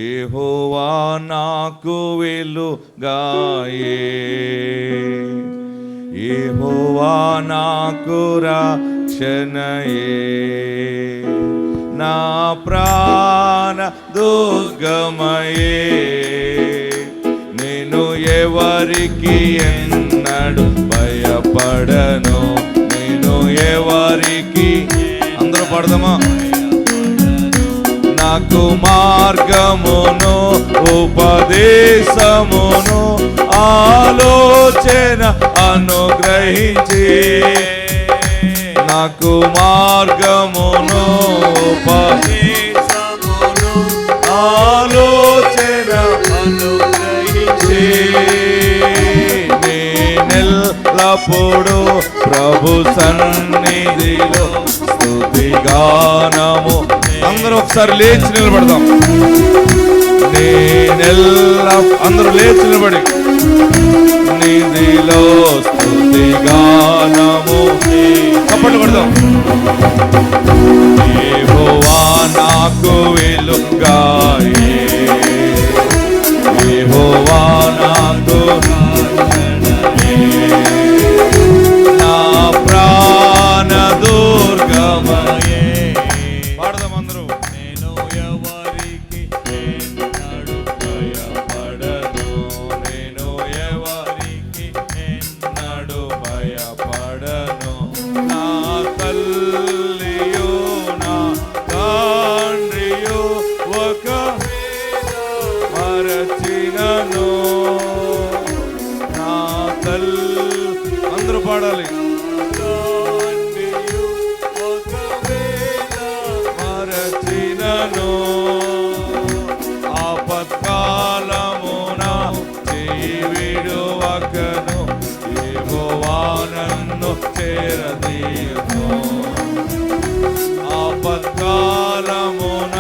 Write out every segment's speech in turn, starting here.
యెహోవా నాకు వెలుగాయే, యెహోవా నాకు రక్షణయే, నా ప్రాణ దుర్గమయే, నేను ఎవరికి ఎన్నడు భయపడను, నేను ఎవరికి. అందరూ పడదామా? నాకు మార్గమును ఉపదేశమును ఆలోచన అనుగ్రహించి, నాకు మార్గమును ఉపదేశమును ఆలోచన అనుగ్రహించి, నేనెల్లప్పుడు ప్రభు సన్నిధిలో స్తుతిగానము. అందరూ ఒకసారి లేచి నిలబడదాం. అందరూ లేచి నిలబడి నిధిలో స్తుతిగానము చప్పట్లు కొడదాం. యెహోవా నాకు వెలుగాయే, యెహోవా నాకు నా ప్రాణ దుర్గమయే. పాడదాం అందరూ. నేను ఎవరికి ఎన్నడు భయపడను, నేను ఎవరికి ఎన్నడు భయపడను, నా తల్లియు నా తండ్రియు ఒకవేళ మరచినను, నా అందరూ పాడాలి. ఆపత్కాలమున చేయి విడువకను, యెహోవా నన్ను చేరదీయును. ఆపత్కాలమున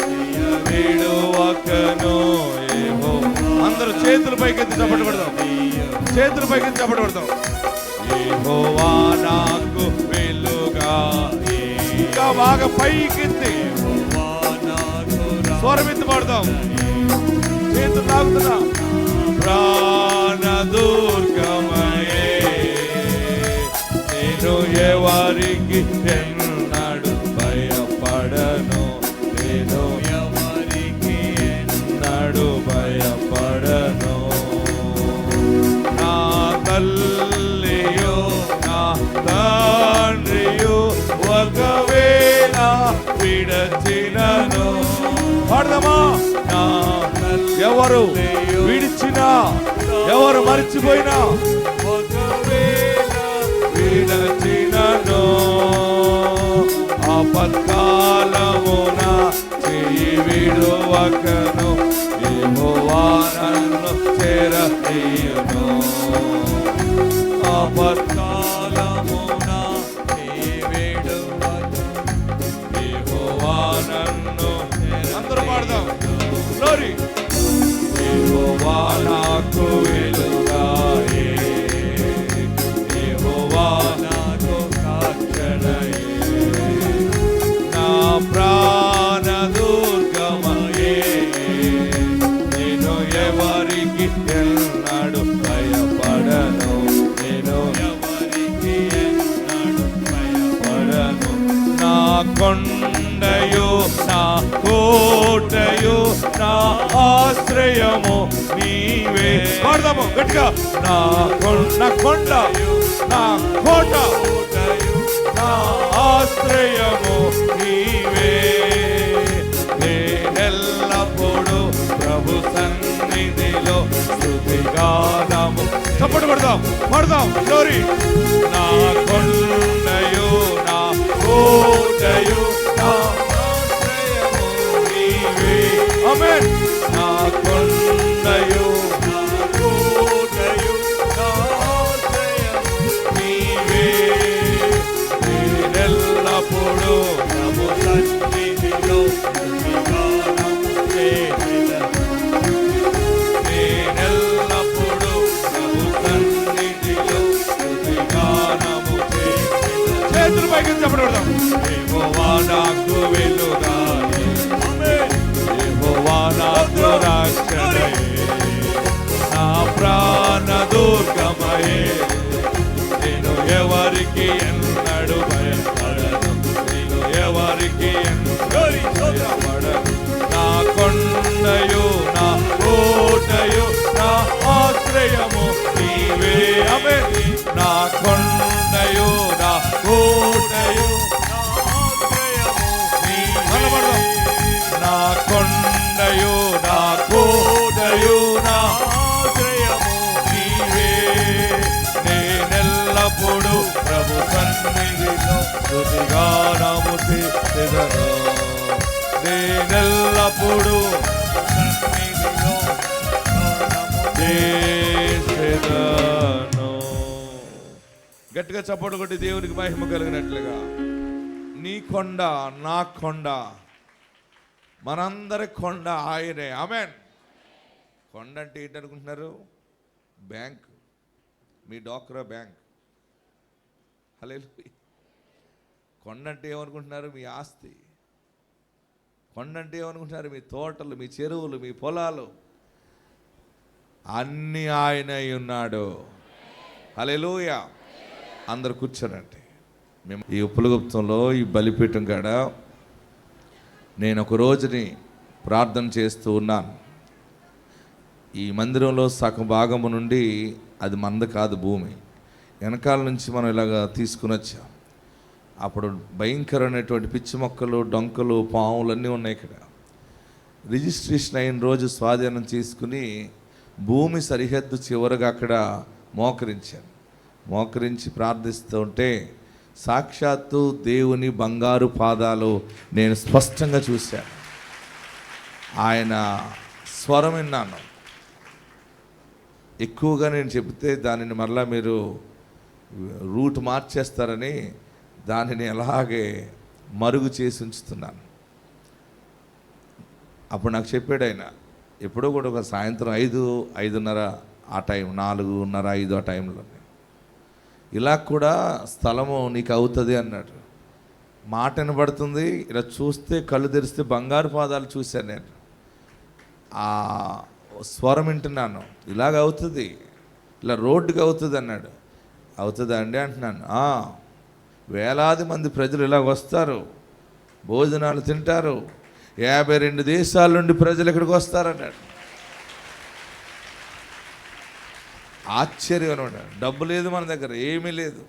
చేయి విడువకను, అందరూ చేతుల పైకెత్తి చప్పట్లు కొడదాం. చేతుల పైకెత్తి చప్పట్లు కొడదాం. యెహోవా నాకు వెలుగా. ఇంకా బాగా పైకెత్తి స్వరమెత్తి పాడదాం. చేతులు తాగుతున్నా. ప్రాణ దుర్గమయే, నేను ఎవరికి ఎన్నడు భయపడను, నేను ఎవరికి ఎన్నడు భయపడను, నా తల్లియో నా తండ్రియో ఒకవేళ విడచినను. పాడదామా? ఎవరు విడిచినా, ఎవరు మరిచిపోయినా, ఒకవేళ విడచినను, ఆపత్కాలమున చేయి విడువకను, యెహోవా నన్ను చేరదీయును. ఆపత్కాలమున చేయి విడువకను, యెహోవా నన్ను. అందరూ పాడదాం. గ్లోరీ. యెహోవా నాకు వెలుగాయే, యెహోవా నాకు రక్షణయే, నా ప్రాణ దుర్గమయే, నేను ఎవరికి ఎన్నడు భయపడను, నేను ఎవరికి ఎన్నడు భయపడను, నా కొండయు నా కోటయు నా ఆశ్రయము నీవే. పాడదాము గట్టిగా. నా కొండ నా కోట నా ఆశ్రయము నీవే, నేనెల్లప్పుడు ప్రభు సన్నిధిలో స్తుతిగానము. చప్పట్లు కొడదాం. పాడదాం. గ్లోరీ. నా కొండయు నా కోటయు నా ఆశ్రయము నీవే. ఆమేన్. నా కొండయు నా కోటయు నా ఆశ్రయము నీవే, నేనెల్లప్పుడు ప్రభు సన్నిధిలో స్తుతిగానము చేసెదను, నేనెల్లప్పుడు ప్రభు సన్నిధిలో స్తుతిగానము చేసెదను. చేతులు పైకి చప్పట్లు కొడదాం. యెహోవా నాకు వెలుగాయే, యెహోవా స్తుతిగానము చేసెదను. నేనెల్లప్పుడూ సన్నిధిలో గానము చేసెదను. గట్టిగా చప్పట్లు కొట్టి దేవునికి మహిమ కలిగినట్లుగా. నీ కొండ, నా కొండ, మనందరి కొండ ఆయనే. ఆమేన్. కొండ అంటే ఏంటనుకుంటున్నారు? బ్యాంక్, మీ డాక్రా బ్యాంక్. హల్లెలూయా. కొండ అంటే ఏమనుకుంటున్నారు? మీ ఆస్తి. కొండ అంటే ఏమనుకుంటున్నారు? మీ తోటలు, మీ చెరువులు, మీ పొలాలు. అన్నీ ఆయన అయి ఉన్నాడు. హల్లెలూయా. అందరు కూర్చోనండి. మేము ఈ ఉప్పులగుప్తంలో ఈ బలిపీఠం కాడ నేను ఒక రోజుని ప్రార్థన చేస్తూ ఉన్నాను. ఈ మందిరంలో సగం భాగము నుండి అది మంద కాదు, భూమి వెనకాల నుంచి మనం ఇలాగ తీసుకుని వచ్చాం. అప్పుడు భయంకరమైనటువంటి పిచ్చి మొక్కలు, డొంకలు, పాములు అన్నీ ఉన్నాయి. ఇక్కడ రిజిస్ట్రేషన్ అయిన రోజు స్వాధీనం చేసుకుని భూమి సరిహద్దు చివరగా అక్కడ మోకరించి ప్రార్థిస్తూ ఉంటే సాక్షాత్తు దేవుని బంగారు పాదాలు నేను స్పష్టంగా చూశాను. ఆయన స్వరం విన్నాను. ఎక్కువగా నేను చెబితే దానిని మరలా మీరు రూట్ మార్చేస్తారని దానిని అలాగే మరుగు చేసి ఉంచుతున్నాను. అప్పుడు నాకు చెప్పాడు ఆయన, ఎప్పుడో కూడా ఒక సాయంత్రం 5:30 ఆ టైం, 4:30, 5 ఆ టైంలో, ఇలా కూడా స్థలము నీకు అవుతుంది అన్నాడు. మాట వినబడుతుంది. ఇలా చూస్తే కళ్ళు తెరిస్తే బంగారు పాదాలు చూశాను నేను. ఆ స్వరం వింటున్నాను, ఇలాగ అవుతుంది, ఇలా రోడ్డుకి అవుతుంది అన్నాడు. అవుతుందా అండి అంటున్నాను. వేలాది మంది ప్రజలు ఇలాగ వస్తారు, భోజనాలు తింటారు, 52 దేశాల నుండి ప్రజలు ఇక్కడికి వస్తారన్నాడు. ఆశ్చర్యం అనమాట. డబ్బు లేదు మన దగ్గర, ఏమీ లేదు.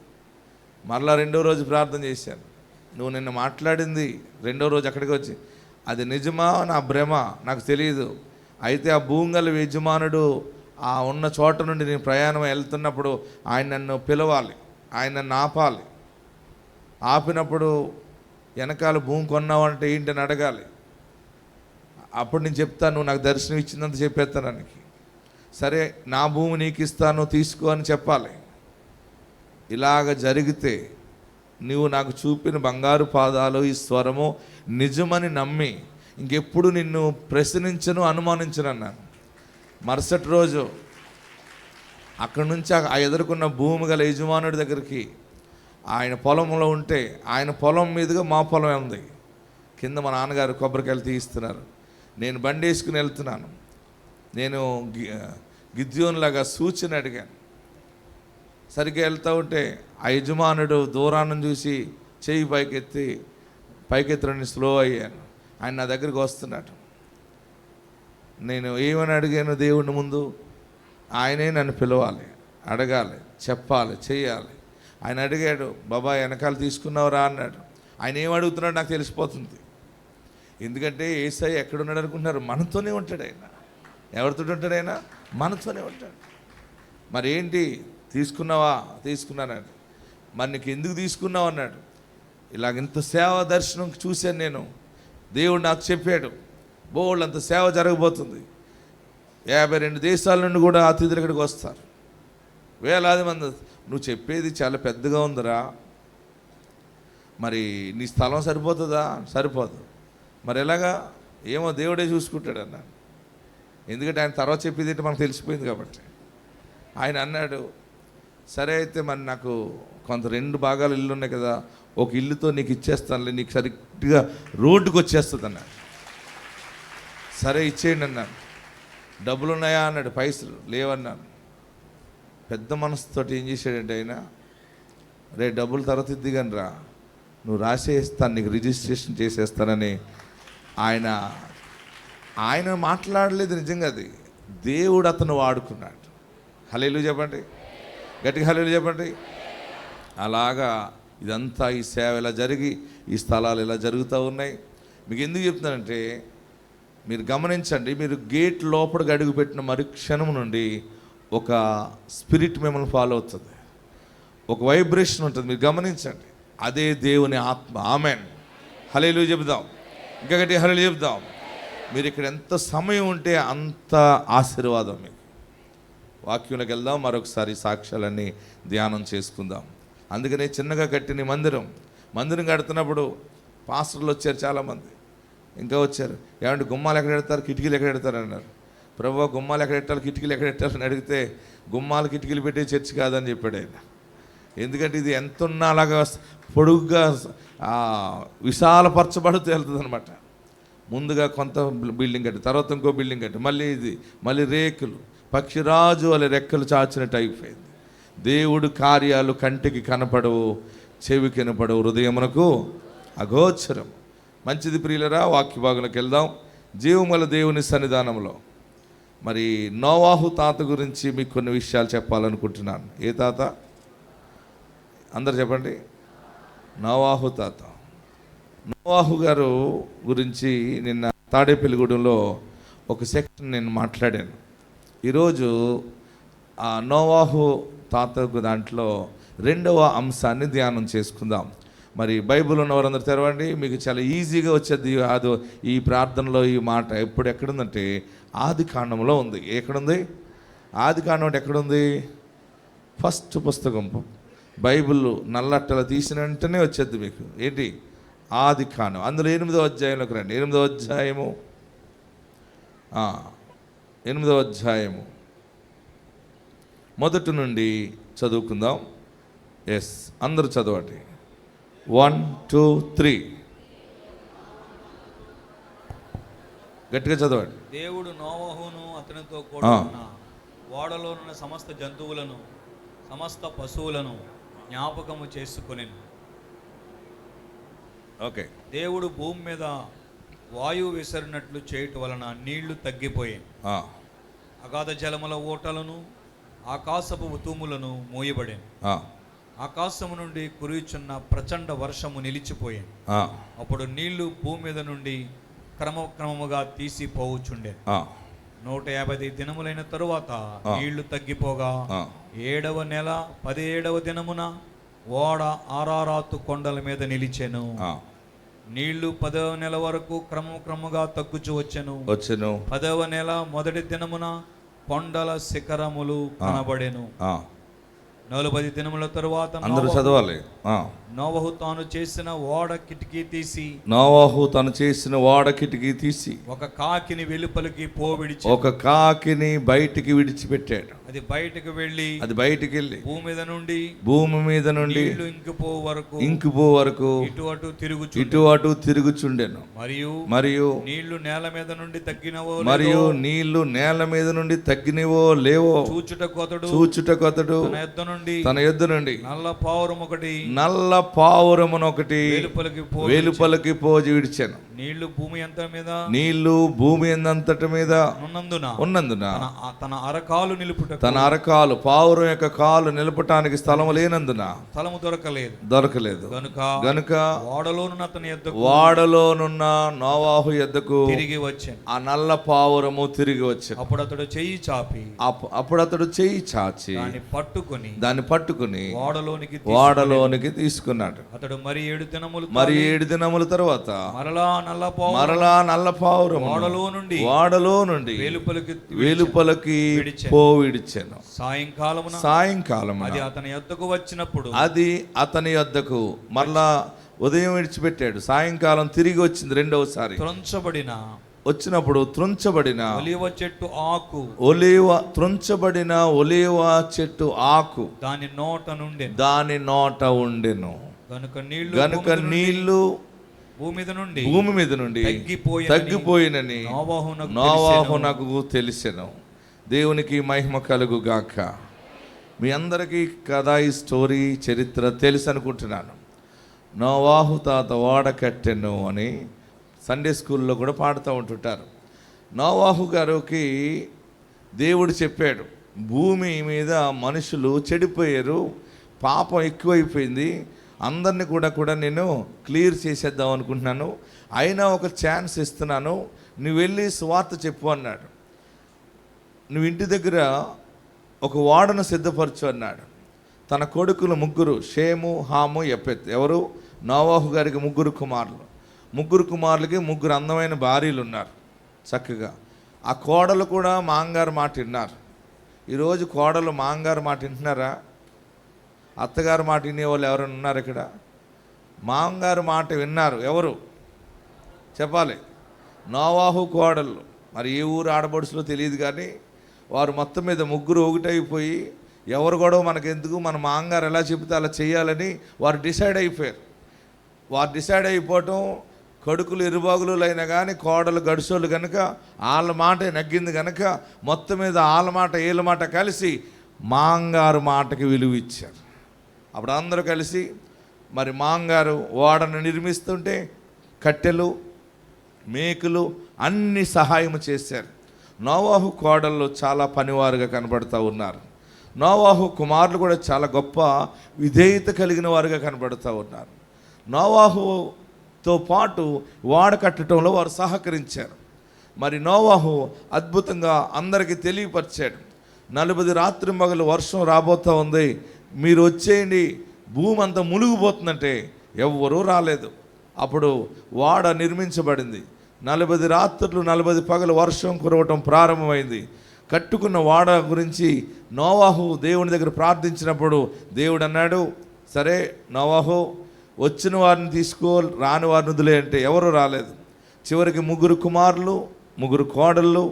మరలా 2వ రోజు ప్రార్థన చేశాను. నువ్వు నిన్న మాట్లాడింది 2వ రోజు అక్కడికి వచ్చి, అది నిజమా నా భ్రమ నాకు తెలియదు. అయితే ఆ భూంగల యజమానుడు ఆ ఉన్న చోట నుండి నేను ప్రయాణం వెళ్తున్నప్పుడు ఆయన నన్ను పిలవాలి, ఆయన నన్ను ఆపాలి. ఆపినప్పుడు వెనకాల భూమి కొన్నావంటే ఏంటని అడగాలి. అప్పుడు నేను చెప్తాను, నువ్వు నాకు దర్శనం ఇచ్చిందంత చెప్పేస్తానికి. సరే, నా భూమి నీకు ఇస్తాను, తీసుకో అని చెప్పాలి. ఇలాగ జరిగితే నువ్వు నాకు చూపిన బంగారు పాదాలు, ఈ స్వరము నిజమని నమ్మి ఇంకెప్పుడు నిన్ను ప్రశ్నించను, అనుమానించను అన్నాను. మరుసటి రోజు అక్కడి నుంచి ఆ ఎదుర్కొన్న భూమి గల యజమానుడి దగ్గరికి, ఆయన పొలంలో ఉంటే ఆయన పొలం మీదుగా మా పొలం ఉంది. కింద మా నాన్నగారు కొబ్బరికాయలు తీయిస్తున్నారు. నేను బండి వేసుకుని వెళ్తున్నాను. నేను గిద్యోనులాగా సూచన అడిగాను. సరిగ్గా వెళ్తూ ఉంటే ఆ యజమానుడు దూరాన్ని చూసి చెయ్యి పైకెత్తని స్లో అయ్యాను. ఆయన నా దగ్గరికి వస్తున్నాడు. నేను ఏమని అడిగాను దేవుని ముందు? ఆయనే నన్ను పిలవాలి, అడగాలి, చెప్పాలి, చెయ్యాలి. ఆయన అడిగాడు, బాబా వెనకాల తీసుకున్నావురా అన్నాడు. ఆయన ఏం అడుగుతున్నాడు నాకు తెలిసిపోతుంది. ఎందుకంటే యేసయ్య ఎక్కడున్నాడు అనుకుంటున్నారు? మనతోనే ఉంటాడు ఆయన. ఎవరితో ఉంటాడు ఆయన? మనతోనే ఉంటాడు. మరి ఏంటి తీసుకున్నావా? తీసుకున్నానండి. మరి నీకు ఎందుకు తీసుకున్నావు అన్నాడు. ఇలాగింత సేవ దర్శనం చూశాను నేను. దేవుడు నాకు చెప్పాడు, బోళ్ళంత సేవ జరగబోతుంది. 52 దేశాల నుండి కూడా అతిథులు ఇక్కడికి వస్తారు, వేలాది మంది. నువ్వు చెప్పేది చాలా పెద్దగా ఉందిరా, మరి నీ స్థలం సరిపోతుందా? సరిపోదు. మరి ఎలాగా? ఏమో దేవుడే చూసుకుంటాడు అన్నాను. ఎందుకంటే ఆయన తర్వాత చెప్పేది ఏంటో మనకు తెలిసిపోయింది కాబట్టి. ఆయన అన్నాడు, సరే అయితే మరి నాకు కొంత 2 భాగాలు ఇల్లు ఉన్నాయి కదా, ఒక ఇల్లుతో నీకు ఇచ్చేస్తానులే, నీకు సరిగ్గా రోడ్డుకు వచ్చేస్తుంది అన్నాడు. సరే ఇచ్చేయండి అన్నాను. డబ్బులు ఉన్నాయా అన్నాడు. పైసలు లేవన్నాను. పెద్ద మనసుతోటి ఏం చేశాడంటే ఆయన, రే డబ్బులు తర్వాత ఇద్దిగాని రా, నువ్వు రాసేస్తాను, నీకు రిజిస్ట్రేషన్ చేసేస్తానని ఆయన మాట్లాడలేదు. నిజంగా అది దేవుడు అతను వాడుకున్నాడు. హల్లెలూయా చెప్పండి, గట్టిగా హల్లెలూయా చెప్పండి. అలాగా ఇదంతా ఈ సేవ ఇలా జరిగి ఈ స్థలాలు ఇలా జరుగుతూ ఉన్నాయి. మీకు ఎందుకు చెప్తున్నానంటే మీరు గమనించండి. మీరు గేట్ లోపలికి అడుగుపెట్టిన మరుక్షణం నుండి ఒక స్పిరిట్ మిమ్మల్ని ఫాలో అవుతుంది, ఒక వైబ్రేషన్ ఉంటుంది. మీరు గమనించండి. అదే దేవుని ఆత్మ. ఆమెన్. హల్లెలూయా చెబుదాం. ఇంకా గట్టి హల్లెలూయా చెబుదాం. మీరు ఇక్కడ ఎంత సమయం ఉంటే అంత ఆశీర్వాదం మీకు. వాక్యంలోకి వెళ్దాం. మరొకసారి సాక్ష్యాలన్నీ ధ్యానం చేసుకుందాం. అందుకనే చిన్నగా కట్టిన మందిరం కడుతున్నప్పుడు పాస్టర్లు వచ్చారు చాలామంది. ఇంకా వచ్చారు, ఏమంటే గుమ్మాలు ఎక్కడ పెడతారు, కిటికీలు ఎక్కడ పెడతారు అన్నారు. ప్రభువా గుమ్మాలు ఎక్కడ పెట్టాలి, కిటికీలు ఎక్కడ పెట్టాలని అడిగితే గుమ్మాలు కిటికీలు పెట్టే చర్చి కాదని చెప్పాడు ఆయన. ఎందుకంటే ఇది ఎంత ఉన్నా అలాగా పొడుగ్గా విశాలపరచబడుతూ వెళ్తుంది అనమాట. ముందుగా కొంత బిల్డింగ్ కట్టి, తర్వాత ఇంకో బిల్డింగ్ కట్టి, మళ్ళీ రేకులు, పక్షిరాజు వాళ్ళ రెక్కలు చాచినట్టు అయిపోయింది. దేవుడు కార్యాలు కంటికి కనపడవు, చెవికి వినపడవు, హృదయమునకు అగోచరం. మంచిది ప్రియులరా, వాక్య భాగంలోకి వెళ్దాం. జీవముల దేవుని సన్నిధానంలో మరి నోవాహు తాత గురించి మీకు కొన్ని విషయాలు చెప్పాలనుకుంటున్నాను. ఏ తాత? అందరు చెప్పండి. నోవాహు తాత. నోవాహు గారు గురించి నిన్న తాడేపల్లిగూడెంలో ఒక సెక్షన్ నేను మాట్లాడాను. ఈరోజు ఆ నోవాహు తాత దాంట్లో 2వ అంశాన్ని ధ్యానం చేసుకుందాం. మరి బైబిల్ ఉన్న వారందరూ తెరవండి. మీకు చాలా ఈజీగా వచ్చేది అది. ఈ ప్రార్థనలో ఈ మాట ఎక్కడుందంటే ఆది కాండంలో ఉంది. ఎక్కడుంది? ఆది కాండం అంటే ఎక్కడుంది? ఫస్ట్ పుస్తకం బైబిల్ నల్లట్టలు తీసిన వెంటనే వచ్చేది మీకు. ఏంటి? ఆది కాండం. అందులో 8వ అధ్యాయంలోకి రండి. 8వ అధ్యాయము 8వ అధ్యాయము మొదటి నుండి చదువుకుందాం. ఎస్, అందరూ చదవండి. 1, 2, 3 గట్టిగా చదవండి. దేవుడు నోవహును అతనితో కూడా ఉన్న ఓడలోనున్న సమస్త జంతువులను సమస్త పశువులను జ్ఞాపకము చేసుకొనెను. ఓకే. దేవుడు భూమి మీద వాయువు విసరినట్లు చేయటం వలన నీళ్లు తగ్గిపోయాయి. అగాధ జలముల ఓటలను ఆకాశపు తూములను మూయబడాను. ఆకాశము నుండి కురియుచున్న ప్రచండ వర్షము నిలిచిపోయాను. అప్పుడు నీళ్లు భూమి మీద నుండి క్రమక్రమముగా తీసిపోవచ్చుండే. 150 దినములైన తరువాత నీళ్లు తగ్గిపోగా 7వ నెల 17వ దినమున ఓడ ఆరారాతు కొండల మీద నిలిచెను. నీళ్లు 10వ నెల వరకు క్రమక్రమముగా తగ్గుచు వచ్చెను. 10వ నెల మొదటి దినమున కొండల శిఖరములు కనబడెను. 40 దినముల తరువాత అందరూ చదవాలి. నోవహు తాను చేసిన ఓడ కిటికీ తీసి ఒక కాకిని వెలుపలికి ఒక కాకిని బయటికి విడిచిపెట్టాడు. అది బయటికి వెళ్ళి భూమి మీద నుండి ఇంకిపో వరకు ఇటు అటు తిరుగుచుండెను. మరియు నీళ్లు నేల మీద నుండి తగ్గినవో లేవో చూచుటకు అతడు తన యొద్ద నుండి నల్ల పావురమునొకటి వెలుపలికి పోజి విడిచాను. నీళ్లు భూమి అంతటి మీద ఉన్నందున తన అరకాలు పావురం యొక్క కాలు నిలపటానికి స్థలము లేనందున స్థలము దొరకలేదు గనుక వాడలోనున్న నోవాహు యొద్దకు తిరిగి వచ్చాను. ఆ నల్ల పావురము తిరిగి వచ్చాను. అప్పుడు అతడు చెయ్యి చాచి దాన్ని పట్టుకుని ఓడలోనికి తీసుకున్నాడు. అతడు మరి 7 దినముల తర్వాత మరలా నల్ల పావురము ఓడలో నుండి వెలుపలికి విడిచాను. సాయంకాలము అది అతని యొద్దకు మరలా ఉదయం విడిచిపెట్టాడు. సాయంకాలం తిరిగి వచ్చింది రెండవసారి. వచ్చినప్పుడు త్రుంచబడిన ఒలీవ చెట్టు ఆకు దాని నోట ఉండెను. గనుక నీళ్లు భూమి మీద నుండి తగ్గిపోయినని నోవాహునకు తెలిసెను. దేవునికి మహిమ కలుగు గాక. మీ అందరికీ కథ, ఈ స్టోరీ, చరిత్ర తెలుసు అనుకుంటున్నాను. నోవాహు తాత ఓడ కట్టెను అని సండే స్కూల్లో కూడా పాడుతూ ఉంటుంటారు. నోవాహు గారికి దేవుడు చెప్పాడు, భూమి మీద మనుషులు చెడిపోయారు, పాపం ఎక్కువైపోయింది, అందరినీ కూడా నేను క్లియర్ చేసేద్దాం అనుకుంటున్నాను, అయినా ఒక ఛాన్స్ ఇస్తున్నాను, నువ్వు వెళ్ళి సువార్త చెప్పు అన్నాడు. నువ్వు ఇంటి దగ్గర ఒక ఓడను సిద్ధపరచు అన్నాడు. తన కొడుకులు ముగ్గురు, షేము, హాము, యెఫెత్. ఎవరు? నోవాహు గారికి ముగ్గురు కుమారులు. ముగ్గురు కుమారులకి ముగ్గురు అందమైన భార్యలు ఉన్నారు చక్కగా. ఆ కోడలు కూడా మాంగారు మాట విన్నారు. ఈరోజు కోడలు మాంగారు మాట వింటున్నారా? అత్తగారు మాట వినేవాళ్ళు ఎవరైనా ఉన్నారు ఇక్కడ? మాంగారు మాట విన్నారు ఎవరు చెప్పాలి? నోవాహు కోడళ్ళు. మరి ఏ ఊరు ఆడబడుసులో తెలియదు, కానీ వారు మొత్తం మీద ముగ్గురు ఒకటైపోయి ఎవరు గొడవ మనకెందుకు, మన మాంగారు ఎలా చెబితే అలా చేయాలని వారు డిసైడ్ అయిపోయారు. వారు డిసైడ్ అయిపోవటం, కొడుకులు ఇరుబాగులు అయినా కానీ కోడలు గడుసోళ్ళు కనుక వాళ్ళ మాట నగ్గింది కనుక మొత్తం మీద వాళ్ళ మాట వీళ్ళ మాట కలిసి మాంగారు మాటకి విలువ ఇచ్చారు. అప్పుడు అందరూ కలిసి మరి మాంగారు ఓడను నిర్మిస్తుంటే కట్టెలు, మేకులు అన్ని సహాయం చేశారు. నోవాహు కోడళ్ళు చాలా పనివారుగా కనబడుతూ ఉన్నారు. నోవాహు కుమారులు కూడా చాలా గొప్ప విధేయత కలిగిన వారుగా కనబడుతూ ఉన్నారు. నోవాహుతో పాటు ఓడ కట్టడంలో వారు సహకరించారు. మరి నోవాహు అద్భుతంగా అందరికీ తెలియపరిచాడు, 40 రాత్రి మగలు వర్షం రాబోతూ ఉంది, మీరు వచ్చేయండి, భూమి అంతా మునిగిపోతుందంటే ఎవ్వరూ రాలేదు. అప్పుడు ఓడ నిర్మించబడింది. 40 రాత్రులు 40 పగలు వర్షం కురవటం ప్రారంభమైంది. కట్టుకున్న ఓడ గురించి నోవాహు దేవుని దగ్గర ప్రార్థించినప్పుడు దేవుడు అన్నాడు, సరే నోవాహు, వచ్చిన వారిని తీసుకో, రాని వారిని వదిలే అంటే ఎవరు రాలేదు. చివరికి 3 కుమారులు 3 కోడళ్ళు,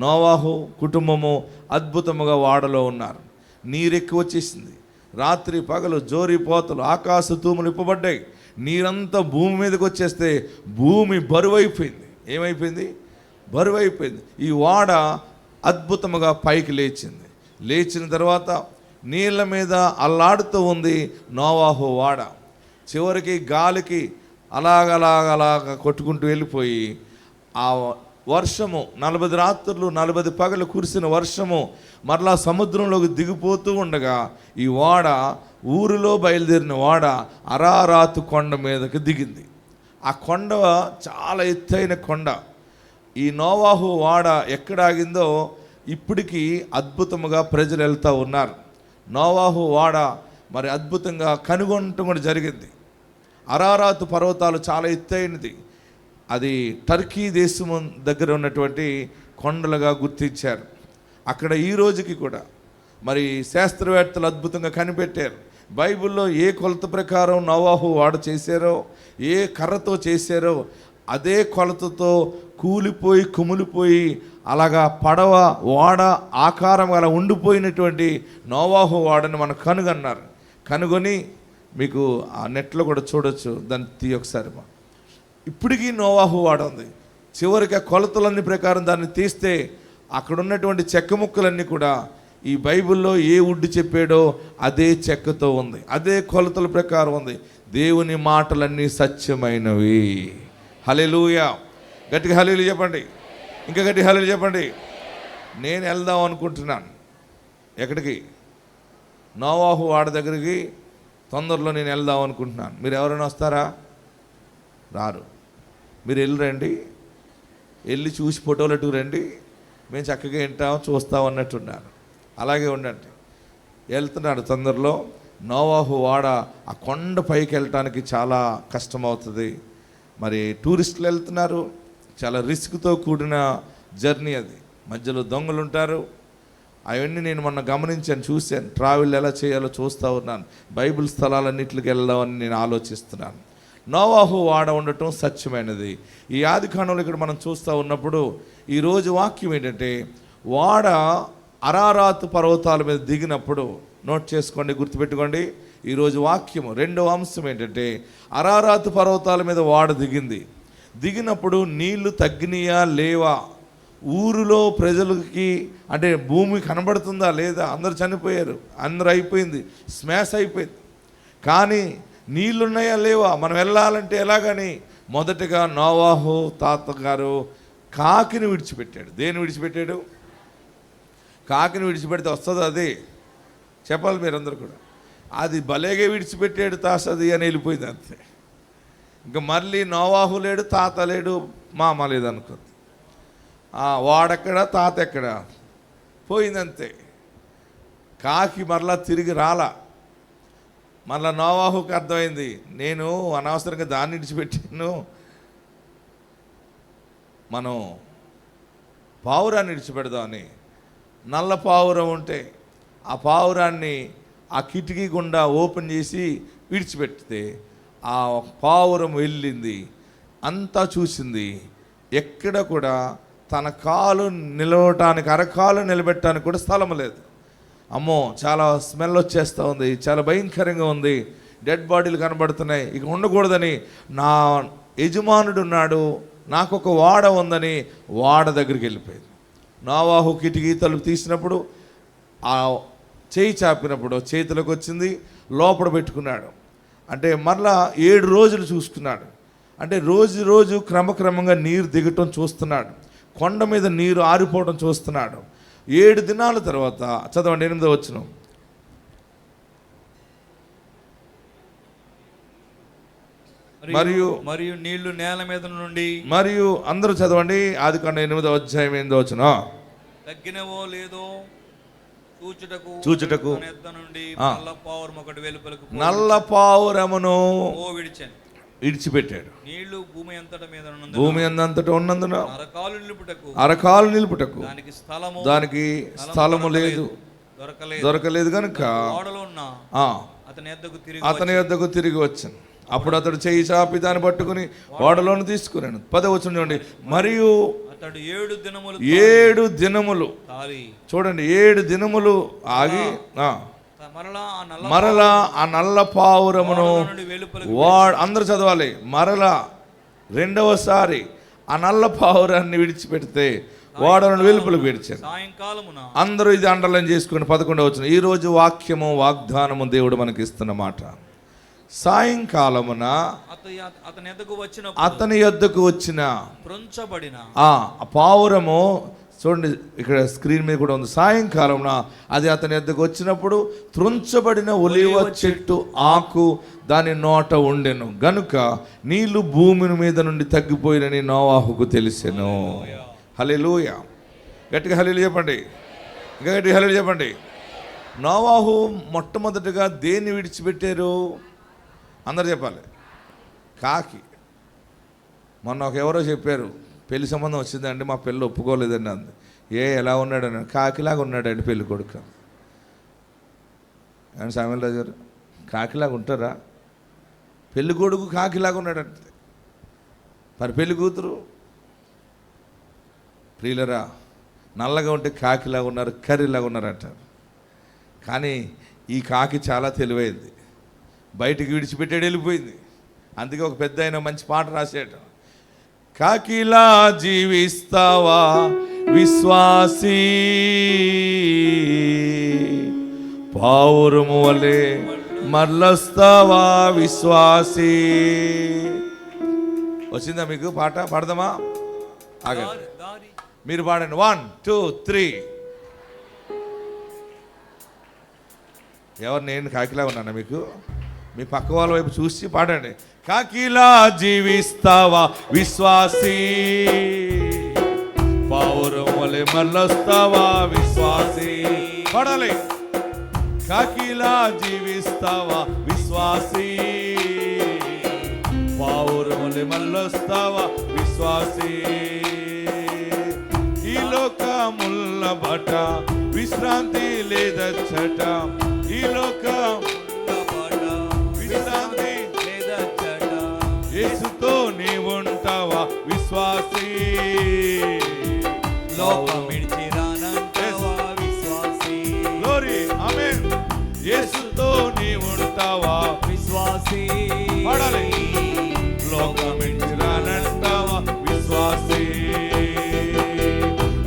నోవాహు కుటుంబము అద్భుతముగా ఓడలో ఉన్నారు. నీరెక్కువ వచ్చేసింది. రాత్రి పగలు జోరిపోతలు, ఆకాశ తూములు ఇప్పబడ్డాయి. నీరంతా భూమి మీదకి వచ్చేస్తే భూమి బరువైపోయింది. ఏమైపోయింది? బరువైపోయింది. ఈ ఓడ అద్భుతముగా పైకి లేచింది. లేచిన తర్వాత నీళ్ళ మీద అల్లాడుతూ ఉంది నోవాహు ఓడ. చివరికి గాలికి అలాగ కొట్టుకుంటూ వెళ్ళిపోయి ఆ వర్షము 40 రాత్రులు 40 పగలు కురిసిన వర్షము మరలా సముద్రంలోకి దిగిపోతూ ఉండగా ఈ ఓడ, ఊరిలో బయలుదేరిన ఓడ అరారాతు కొండ మీదకి దిగింది. ఆ కొండ చాలా ఎత్తైన కొండ. ఈ నోవాహు ఓడ ఎక్కడ ఆగిందో ఇప్పటికీ అద్భుతముగా ప్రజలు వెళ్తూ ఉన్నారు. నోవాహు ఓడ మరి అద్భుతంగా కనుగొనటం కూడా జరిగింది. అరారాతు పర్వతాలు చాలా ఎత్తైనది. అది టర్కీ దేశం దగ్గర ఉన్నటువంటి కొండలుగా గుర్తించారు. అక్కడ ఈ రోజుకి కూడా మరి శాస్త్రవేత్తలు అద్భుతంగా కనిపెట్టారు. బైబిల్లో ఏ కొలత ప్రకారం నోవాహు ఓడ చేశారో, ఏ కర్రతో చేశారో అదే కొలతతో కూలిపోయి కుమిలిపోయి అలాగా పడవ ఓడ ఆకారం అలా ఉండిపోయినటువంటి నోవాహు ఓడని మనం కనుగొన్నారు. కనుగొని మీకు ఆ నెట్లో కూడా చూడొచ్చు, దాన్ని ఒకసారి. ఇప్పటికీ నోవాహు ఓడ ఉంది. చివరికి ఆ కొలతలన్నీ ప్రకారం దాన్ని తీస్తే అక్కడ ఉన్నటువంటి చెక్క ముక్కలన్నీ కూడా ఈ బైబిల్లో ఏ వుడ్ చెప్పాడో అదే చెక్కతో ఉంది, అదే కొలతల ప్రకారం ఉంది. దేవుని మాటలన్నీ సత్యమైనవి. హల్లెలూయా! గట్టిగా హల్లెలూయా చెప్పండి. ఇంకా గట్టి హల్లెలూయా చెప్పండి. నేను వెళ్దాం అనుకుంటున్నాను. ఎక్కడికి? నోవాహు ఓడ దగ్గరికి తొందరలో నేను వెళ్దాం అనుకుంటున్నాను. మీరు ఎవరైనా వస్తారా? రారు. మీరు వెళ్ళరండి, వెళ్ళి చూసి ఫోటోలు అటు రండి, మేము చక్కగా వింటాం చూస్తాం అన్నట్టున్నారు. అలాగే ఉండండి. వెళ్తున్నాడు తొందరలో. నోవాహు ఓడ ఆ కొండ పైకి వెళ్ళటానికి చాలా కష్టమవుతుంది. మరి టూరిస్టులు వెళ్తున్నారు, చాలా రిస్క్తో కూడిన జర్నీ అది. మధ్యలో దొంగలు ఉంటారు. అవన్నీ నేను మొన్న గమనించాను, చూశాను. ట్రావెల్ ఎలా చేయాలో చూస్తూ ఉన్నాను. బైబిల్ స్థలాలన్నింటికి వెళ్దామని నేను ఆలోచిస్తున్నాను. నోవాహు ఓడ ఉండటం సత్యమైనది. ఈ ఆదికాండంలో ఇక్కడ మనం చూస్తూ ఉన్నప్పుడు ఈరోజు వాక్యం ఏంటంటే, ఓడ అరారాతు పర్వతాల మీద దిగినప్పుడు, నోట్ చేసుకోండి, గుర్తుపెట్టుకోండి. ఈరోజు వాక్యము రెండవ అంశం ఏంటంటే, అరారాతు పర్వతాల మీద ఓడ దిగినప్పుడు నీళ్లు తగ్గినాయా లేవా, ఊరిలో ప్రజలకి అంటే భూమి కనబడుతుందా లేదా, అందరు చనిపోయారు, అందరూ అయిపోయింది, స్మాష్ అయిపోయింది. కానీ నీళ్ళున్నాయా లేవా, మనం వెళ్ళాలంటే ఎలాగని మొదటగా నోవాహు తాతగారు కాకిని విడిచిపెట్టాడు. దేని విడిచిపెట్టాడు? కాకిని విడిచిపెడితే వస్తుంది అది, చెప్పాలి మీరందరూ కూడా. అది భలేగా విడిచిపెట్టాడు తాసది అని వెళ్ళిపోయింది అంతే. ఇంకా మళ్ళీ నోవాహు లేడు, తాత లేడు, మామ లేదు అనుకుంది. వాడెక్కడ తాత ఎక్కడ పోయిందంతే. కాకి మరలా తిరిగి రాలా. మళ్ళా నోవాహుకు అర్థమైంది, నేను అనవసరంగా దాన్ని విడిచిపెట్టాను, మనం పావురాన్ని విడిచిపెడదామని. నల్ల పావురం ఉంటే ఆ పావురాన్ని ఆ కిటికీ గుండా ఓపెన్ చేసి విడిచిపెడితే ఆ పావురం వెళ్ళింది, అంతా చూసింది, ఎక్కడ కూడా తన కాలు నిలవటానికి, అరకాలు నిలబెట్టడానికి కూడా స్థలం లేదు. అమ్మో చాలా స్మెల్ వచ్చేస్తూ ఉంది, చాలా భయంకరంగా ఉంది, డెడ్ బాడీలు కనబడుతున్నాయి, ఇక ఉండకూడదని, నా యజమానుడు ఉన్నాడు, నాకు ఒక వాడ ఉందని వాడ దగ్గరికి వెళ్ళిపోయింది. నోవాహు కిటికీ తలుపు తీసినప్పుడు ఆ చేయి చాపినప్పుడు చేతిలోకి వచ్చింది, లోపల పెట్టుకున్నాడు. అంటే మరలా 7 రోజులు చూసుకున్నాడు. అంటే రోజు రోజు క్రమక్రమంగా నీరు దిగటం చూస్తున్నాడు, కొండ మీద నీరు ఆరిపోవడం చూస్తున్నాడు. 7 దినాల తర్వాత చదవండి 8వ వచనం. మరియు నీళ్లు నేల మీద నుండి, మరియు అందరూ చదవండి ఆదికాండం 8వ అధ్యాయం 8వ వచనం. తగ్గినవో లేదో చూచుటకు నల్ల పావురమును విడిచిపెట్టాడు. నీళ్లు భూమి అంతటా ఉన్నందున అరకాలు నిలుపుటకు దానికి స్థలము లేదు, దొరకలేదు కనుక అతని యొద్దకు తిరిగి వచ్చాను. అప్పుడు అతడు చేయి చాపి దాన్ని పట్టుకుని ఓడలోను తీసుకున్నాను. 10వ వచనం చూడండి. మరియు అతడు 7 దినములు చూడండి, 7 దినములు ఆగి మరలా ఆ నల్ల పావురమును అందరూ చదవాలి. మరలా రెండవసారి ఆ నల్ల పావురాన్ని విడిచిపెడితే ఓడలను వెలుపలకు విడిచాను. అందరూ ఇది అండర్లైన్ చేసుకుని 11వ వచనం. ఈ రోజు వాక్యము, వాగ్దానము దేవుడు మనకి ఇస్తున్న మాట. సాయంకాలమున అతని యొద్దకు వచ్చిన ఆ పావురము, చూడండి ఇక్కడ స్క్రీన్ మీద కూడా ఉంది, సాయంకాలమున అది అతని యొద్దకు వచ్చినప్పుడు త్రుంచబడిన ఒలీవ చెట్టు ఆకు దాని నోట ఉండెను గనుక నీళ్లు భూమి మీద నుండి తగ్గిపోయినని నోవాహుకు తెలిసెను. హల్లెలూయా, గట్టిగా హల్లెలూయా చెప్పండి, ఇంకా గట్టిగా హల్లెలూయా చెప్పండి. నోవాహు మొట్టమొదటిగా దేన్ని విడిచిపెట్టారు? అందరు చెప్పాలి. కాకి. మొన్న ఎవరో చెప్పారు, పెళ్లి సంబంధం వచ్చిందండి, మా పెళ్ళి ఒప్పుకోలేదండి అంది. ఎలా ఉన్నాడని? కాకిలాగా ఉన్నాడండి పెళ్లి కొడుకు. కానీ సామెల్ రాజు గారు, కాకిలాగా ఉంటారా? పెళ్లి కొడుకు కాకిలాగా ఉన్నాడంటే మరి పెళ్లి కూతురు? ప్రియులరా, నల్లగా ఉంటే కాకిలాగా ఉన్నారు, కర్రీలాగా ఉన్నారు అంటారు. కానీ ఈ కాకి చాలా తెలివైంది, బయటికి విడిచిపెట్టాడు, వెళ్ళిపోయింది. అందుకే ఒక పెద్ద ఆయన మంచి పాట రాశాడు. కాకిలా జీవిస్తావా విశ్వాసీ, పావురము వలె మరలొస్తావా విశ్వాసీ. వచ్చిందా మీకు పాట? పాడదామా? ఆగండి, మీరు పాడండి. 1 2 3. ఎవరు? నేను కాకిలా ఉన్నానా? మీకు మీ పక్క వాళ్ళ వైపు చూసి పాడండి. కాకిలా జీవిస్తావా విశ్వాసీ, పావురం వలె మరలొస్తావా విశ్వాసీ. పాడాలి. కాకిలా జీవిస్తావా విశ్వాసీ, పావురం వలె మరలొస్తావా విశ్వాసీ. ఈ లోకముల్ల బట విశ్రాంతి లేదచ్చట, ఈ లోకముల్ల బట విశ్రాంతి లేదచ్చట, యేసుతో నీవు ఉంటావా విశ్వాసీ. లోకమిడిచిరానంటావా విశ్వాసీ. గ్లోరీ, ఆమేన్. యేసుతో నీవు ఉంటావా విశ్వాసీ. పాడాలి. లోకమిడిచిరానంటావా విశ్వాసీ.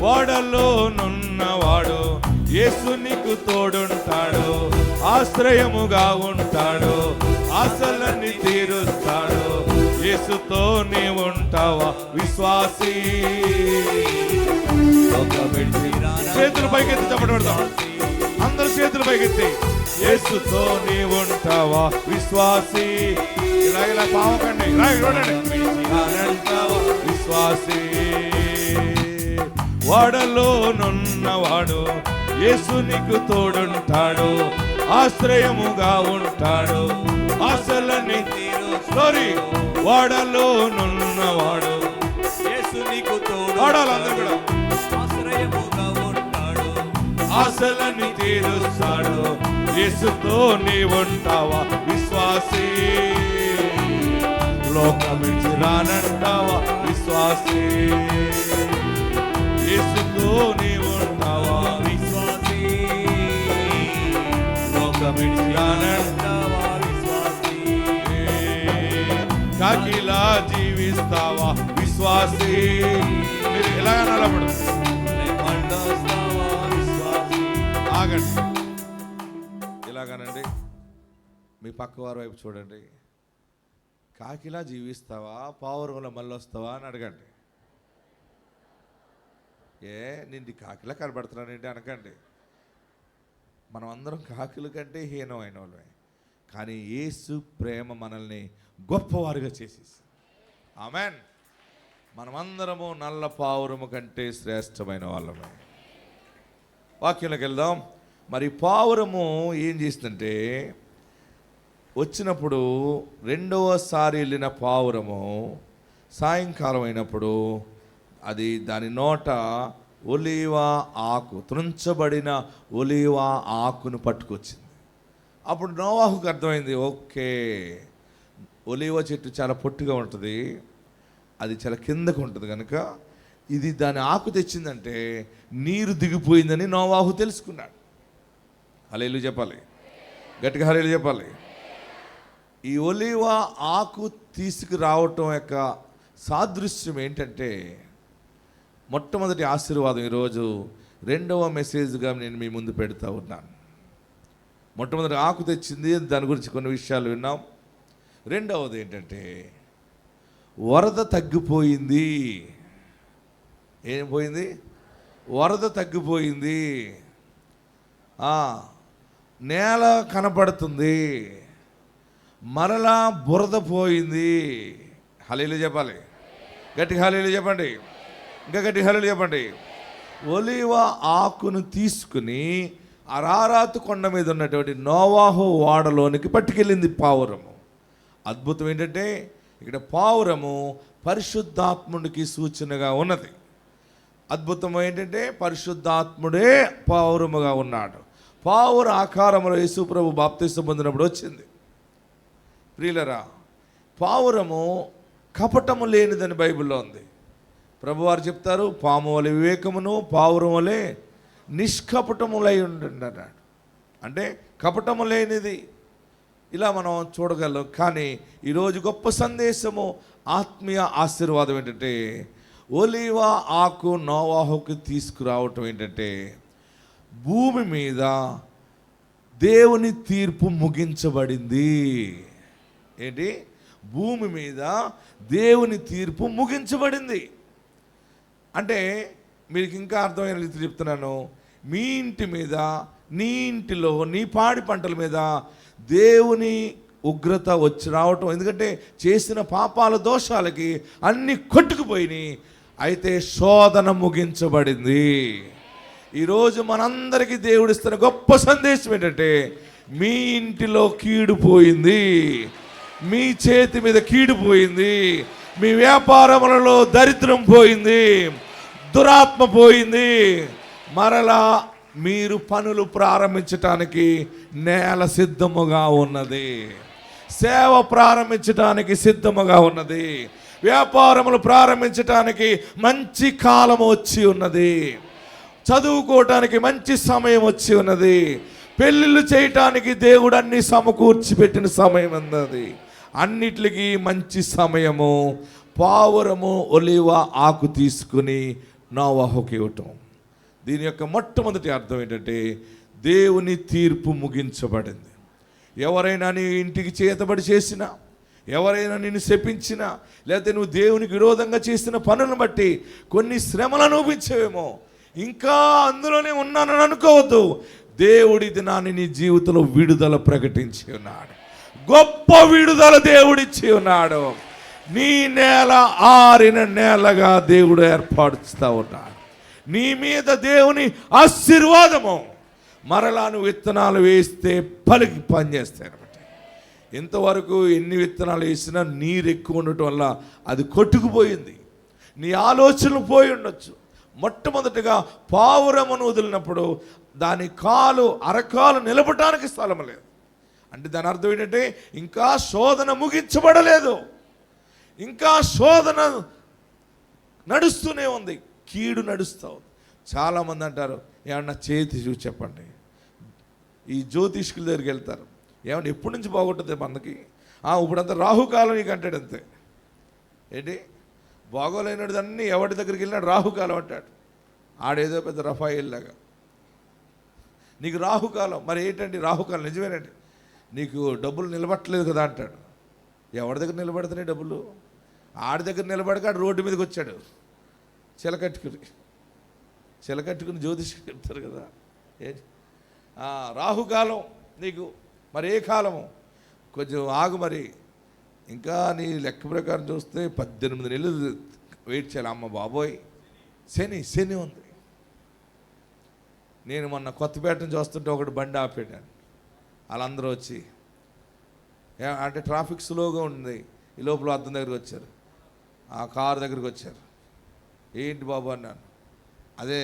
వాడలోనున్నవాడు యేసు నీకు తోడుంటాడు, ఆశ్రయముగా ఉంటాడు, ఆశలన్నీ తీరుస్తాడు, యేసుతో నీవు ఉంటావా విశ్వాసీ. చేతులు పైకెత్తి చెప్పడం పెడతాం, అందరు చేతులు పైకెత్తి. యేసుతో నీవు ఉంటావా విశ్వాసీ. ఇలా పావకండి, విశ్వాసీ. వాడలోనున్నవాడు యేసు నీకు తోడుంటాడు, ఆశ్రయముగా ఉంటాడు. ఆశలన్నీ తీరుస్తాడు. వాడలోనున్నవాడు యేసు నీకు తోడు. వాడాలి అందరూ కూడా. ఆశ్రయముగా ఉంటాడు. ఆశలన్నీ తీరుస్తాడు. యేసుతో నీ ఉంటావా విశ్వాసీ? లోకమించి రానంటావా విశ్వాసీ? యేసుతో నీ ఉంటావా విశ్వాసీ. లోకమించి రానంటావా విశ్వాసీ. కాకిలా జీవిస్తావా విశ్వాసీ? మీరు ఎలా అన్నప్పుడు మండస్తావా విశ్వాసీ. ఆగండి. ఇలాగానండి, మీ పక్క వారి వైపు చూడండి. కాకిలా జీవిస్తావా, పావురంలో మళ్ళీ వస్తావా అని అడగండి. నిండి కాకిలా కనబడుతున్నానండి అనకండి. మనం అందరం కాకుల కంటే హీనమైన వాళ్ళమే. కానీ యేసు ప్రేమ మనల్ని గొప్పవారుగా చేసేసి, ఆమెన్. మనమందరము నల్ల పావురము కంటే శ్రేష్టమైన వాళ్ళమే. వాక్యంలోకి వెళ్దాం. మరి పావురము ఏం చేసిందంటే, వచ్చినప్పుడు రెండవసారి వెళ్ళిన పావురము సాయంకాలం అయినప్పుడు అది దాని నోట ఒలీవ ఆకు, త్రుంచబడిన ఒలీవ ఆకును పట్టుకొచ్చింది. అప్పుడు నోవాహుకు అర్థమైంది, ఓకే, ఒలీవ చెట్టు చాలా పొట్టిగా ఉంటుంది, అది చాలా కిందకు ఉంటుంది కనుక ఇది దాని ఆకు తెచ్చిందంటే నీరు దిగిపోయిందని నోవాహు తెలుసుకున్నాడు. హల్లెలూయా చెప్పాలి, గట్టిగా హల్లెలూయా చెప్పాలి. ఈ ఒలీవ ఆకు తీసుకురావటం యొక్క సాదృశ్యం ఏంటంటే, మొట్టమొదటి ఆశీర్వాదం ఈరోజు రెండవ మెసేజ్గా నేను మీ ముందు పెడతా ఉన్నాను. మొట్టమొదటి ఆకు తెచ్చింది, దాని గురించి కొన్ని విషయాలు విన్నాం. రెండవది ఏంటంటే, వరద తగ్గిపోయింది. ఏం పోయింది? వరద తగ్గిపోయింది. నేల కనపడుతుంది, మరలా బురద పోయింది. హల్లెలూయా చెప్పాలి, గట్టిగా హల్లెలూయా చెప్పండి, ఇంకా గట్టిగా హల్లెలూయా చెప్పండి. ఒలీవ ఆకును తీసుకుని అరారాతు కొండ మీద ఉన్నటువంటి నోవాహు ఓడలోనికి పట్టుకెళ్ళింది పావురము. అద్భుతం ఏంటంటే, ఇక్కడ పావురము పరిశుద్ధాత్ముడికి సూచనగా ఉన్నది. అద్భుతం ఏంటంటే, పరిశుద్ధాత్ముడే పావురముగా ఉన్నాడు. పావుర ఆకారంలో యేసు ప్రభు బాప్తిసం పొందినప్పుడు వచ్చింది. ప్రియులరా, పావురము కపటము లేనిదని బైబిల్లో ఉంది. ప్రభువారు చెప్తారు, పాము వలె వివేకమును పావురం వలె నిష్కపటములై ఉండండి అన్నాడు. అంటే కపటము లేనిది ఇలా మనం చూడగలం. కానీ ఈరోజు గొప్ప సందేశము, ఆత్మీయ ఆశీర్వాదం ఏంటంటే, ఒలీవ ఆకు నోవాహుకు తీసుకురావటం ఏంటంటే, భూమి మీద దేవుని తీర్పు ముగించబడింది. ఏంటి? భూమి మీద దేవుని తీర్పు ముగించబడింది. అంటే మీకు ఇంకా అర్థమైన రీతి చెప్తున్నాను, మీ ఇంటి మీద, నీ ఇంటిలో, నీ పాడి పంటల మీద దేవుని ఉగ్రత వచ్చి రావటం. ఎందుకంటే చేసిన పాపాల దోషాలకి అన్నీ కొట్టుకుపోయినాయి. అయితే శోధన ముగించబడింది. ఈరోజు మనందరికీ దేవుడిస్తున్న గొప్ప సందేశం ఏంటంటే, మీ ఇంటిలో కీడు పోయింది, మీ చేతి మీద కీడు పోయింది, మీ వ్యాపారములలో దరిద్రం పోయింది, దురాత్మ పోయింది. మరలా మీరు పనులు ప్రారంభించటానికి నేల సిద్ధముగా ఉన్నది, సేవ ప్రారంభించటానికి సిద్ధముగా ఉన్నది, వ్యాపారములు ప్రారంభించటానికి మంచి కాలం వచ్చి ఉన్నది, చదువుకోవటానికి మంచి సమయం వచ్చి ఉన్నది, పెళ్ళిళ్ళు చేయటానికి దేవుడు అన్ని సమకూర్చి పెట్టిన సమయం ఉన్నది. అన్నిటికీ మంచి సమయము. పావురము ఒలీవ ఆకు తీసుకుని నోవాహుకి ఇవ్వటం. దీని యొక్క మొట్టమొదటి అర్థం ఏంటంటే, దేవుని తీర్పు ముగించబడింది. ఎవరైనా నీ ఇంటికి చేతబడి చేసినా, ఎవరైనా నిన్ను శపించినా, లేకపోతే నువ్వు దేవునికి విరోధంగా చేసిన పనులను బట్టి కొన్ని శ్రమలు అనుభవించేవేమో, ఇంకా అందులోనే ఉన్నానని అనుకోవద్దు. దేవుడి దినాన్ని నీ జీవితంలో విడుదల ప్రకటించి ఉన్నాడు. గొప్ప విడుదల దేవుడిచ్చి ఉన్నాడు. నీ నేల ఆరిన నేలగా దేవుడు ఏర్పరుస్తూ ఉన్నాడు. నీ మీద దేవుని ఆశీర్వాదము, మరలా నువ్వు విత్తనాలు వేస్తే పలికి పనిచేస్తాయి అనమాట. ఇంతవరకు ఎన్ని విత్తనాలు వేసినా నీరు ఎక్కువ ఉండటం వల్ల అది కొట్టుకుపోయింది. నీ ఆలోచనలు పోయి ఉండొచ్చు. మొట్టమొదటిగా పావురమును వదిలినప్పుడు దాని అరకాలు నిలబడటానికి స్థలం లేదు. అంటే దాని అర్థం ఏంటంటే ఇంకా శోధన ముగించబడలేదు, ఇంకా శోధన నడుస్తూనే ఉంది, కీడు నడుస్తూ ఉంది. చాలామంది అంటారు, ఏమన్నా చేతి చూసి చెప్పండి. ఈ జ్యోతిష్కుల దగ్గరికి వెళ్తారు, ఏమన్నా ఎప్పటి నుంచి బాగుంటుంది మనకి, ఇప్పుడంతా రాహుకాలం నీకు అంటాడు. అంతే ఏంటి బాగోలేనాడు అన్నీ ఎవరి దగ్గరికి వెళ్ళినాడు రాహుకాలం అంటాడు. ఆడేదో పెద్ద రఫాయిల్ లాగా. నీకు రాహుకాలం, మరి ఏంటండి రాహుకాలం? నిజమేనండి, నీకు డబ్బులు నిలబట్టలేదు కదా అంటాడు. ఎవరి దగ్గర నిలబడుతున్నాయి డబ్బులు? ఆడి దగ్గర నిలబడక ఆడు రోడ్డు మీదకి వచ్చాడు చిలకట్టుకుని జ్యోతిష్కి చెప్తారు కదా. ఏంటి రాహుకాలం నీకు, మరి ఏ కాలము? కొంచెం ఆగు. మరి ఇంకా నీ లెక్క ప్రకారం చూస్తే 18 నెలలు వెయిట్ చేయాలి. అమ్మ బాబోయ్, శని ఉంది. నేను మొన్న కొత్తపేటను చూస్తుంటే ఒకటి బండి ఆపేటాను. వాళ్ళందరూ వచ్చి అంటే ట్రాఫిక్ స్లోగా ఉంది. ఈ లోపల అద్దం దగ్గరికి వచ్చారు, ఆ కారు దగ్గరికి వచ్చారు. ఏంటి బాబు అన్నాను. అదే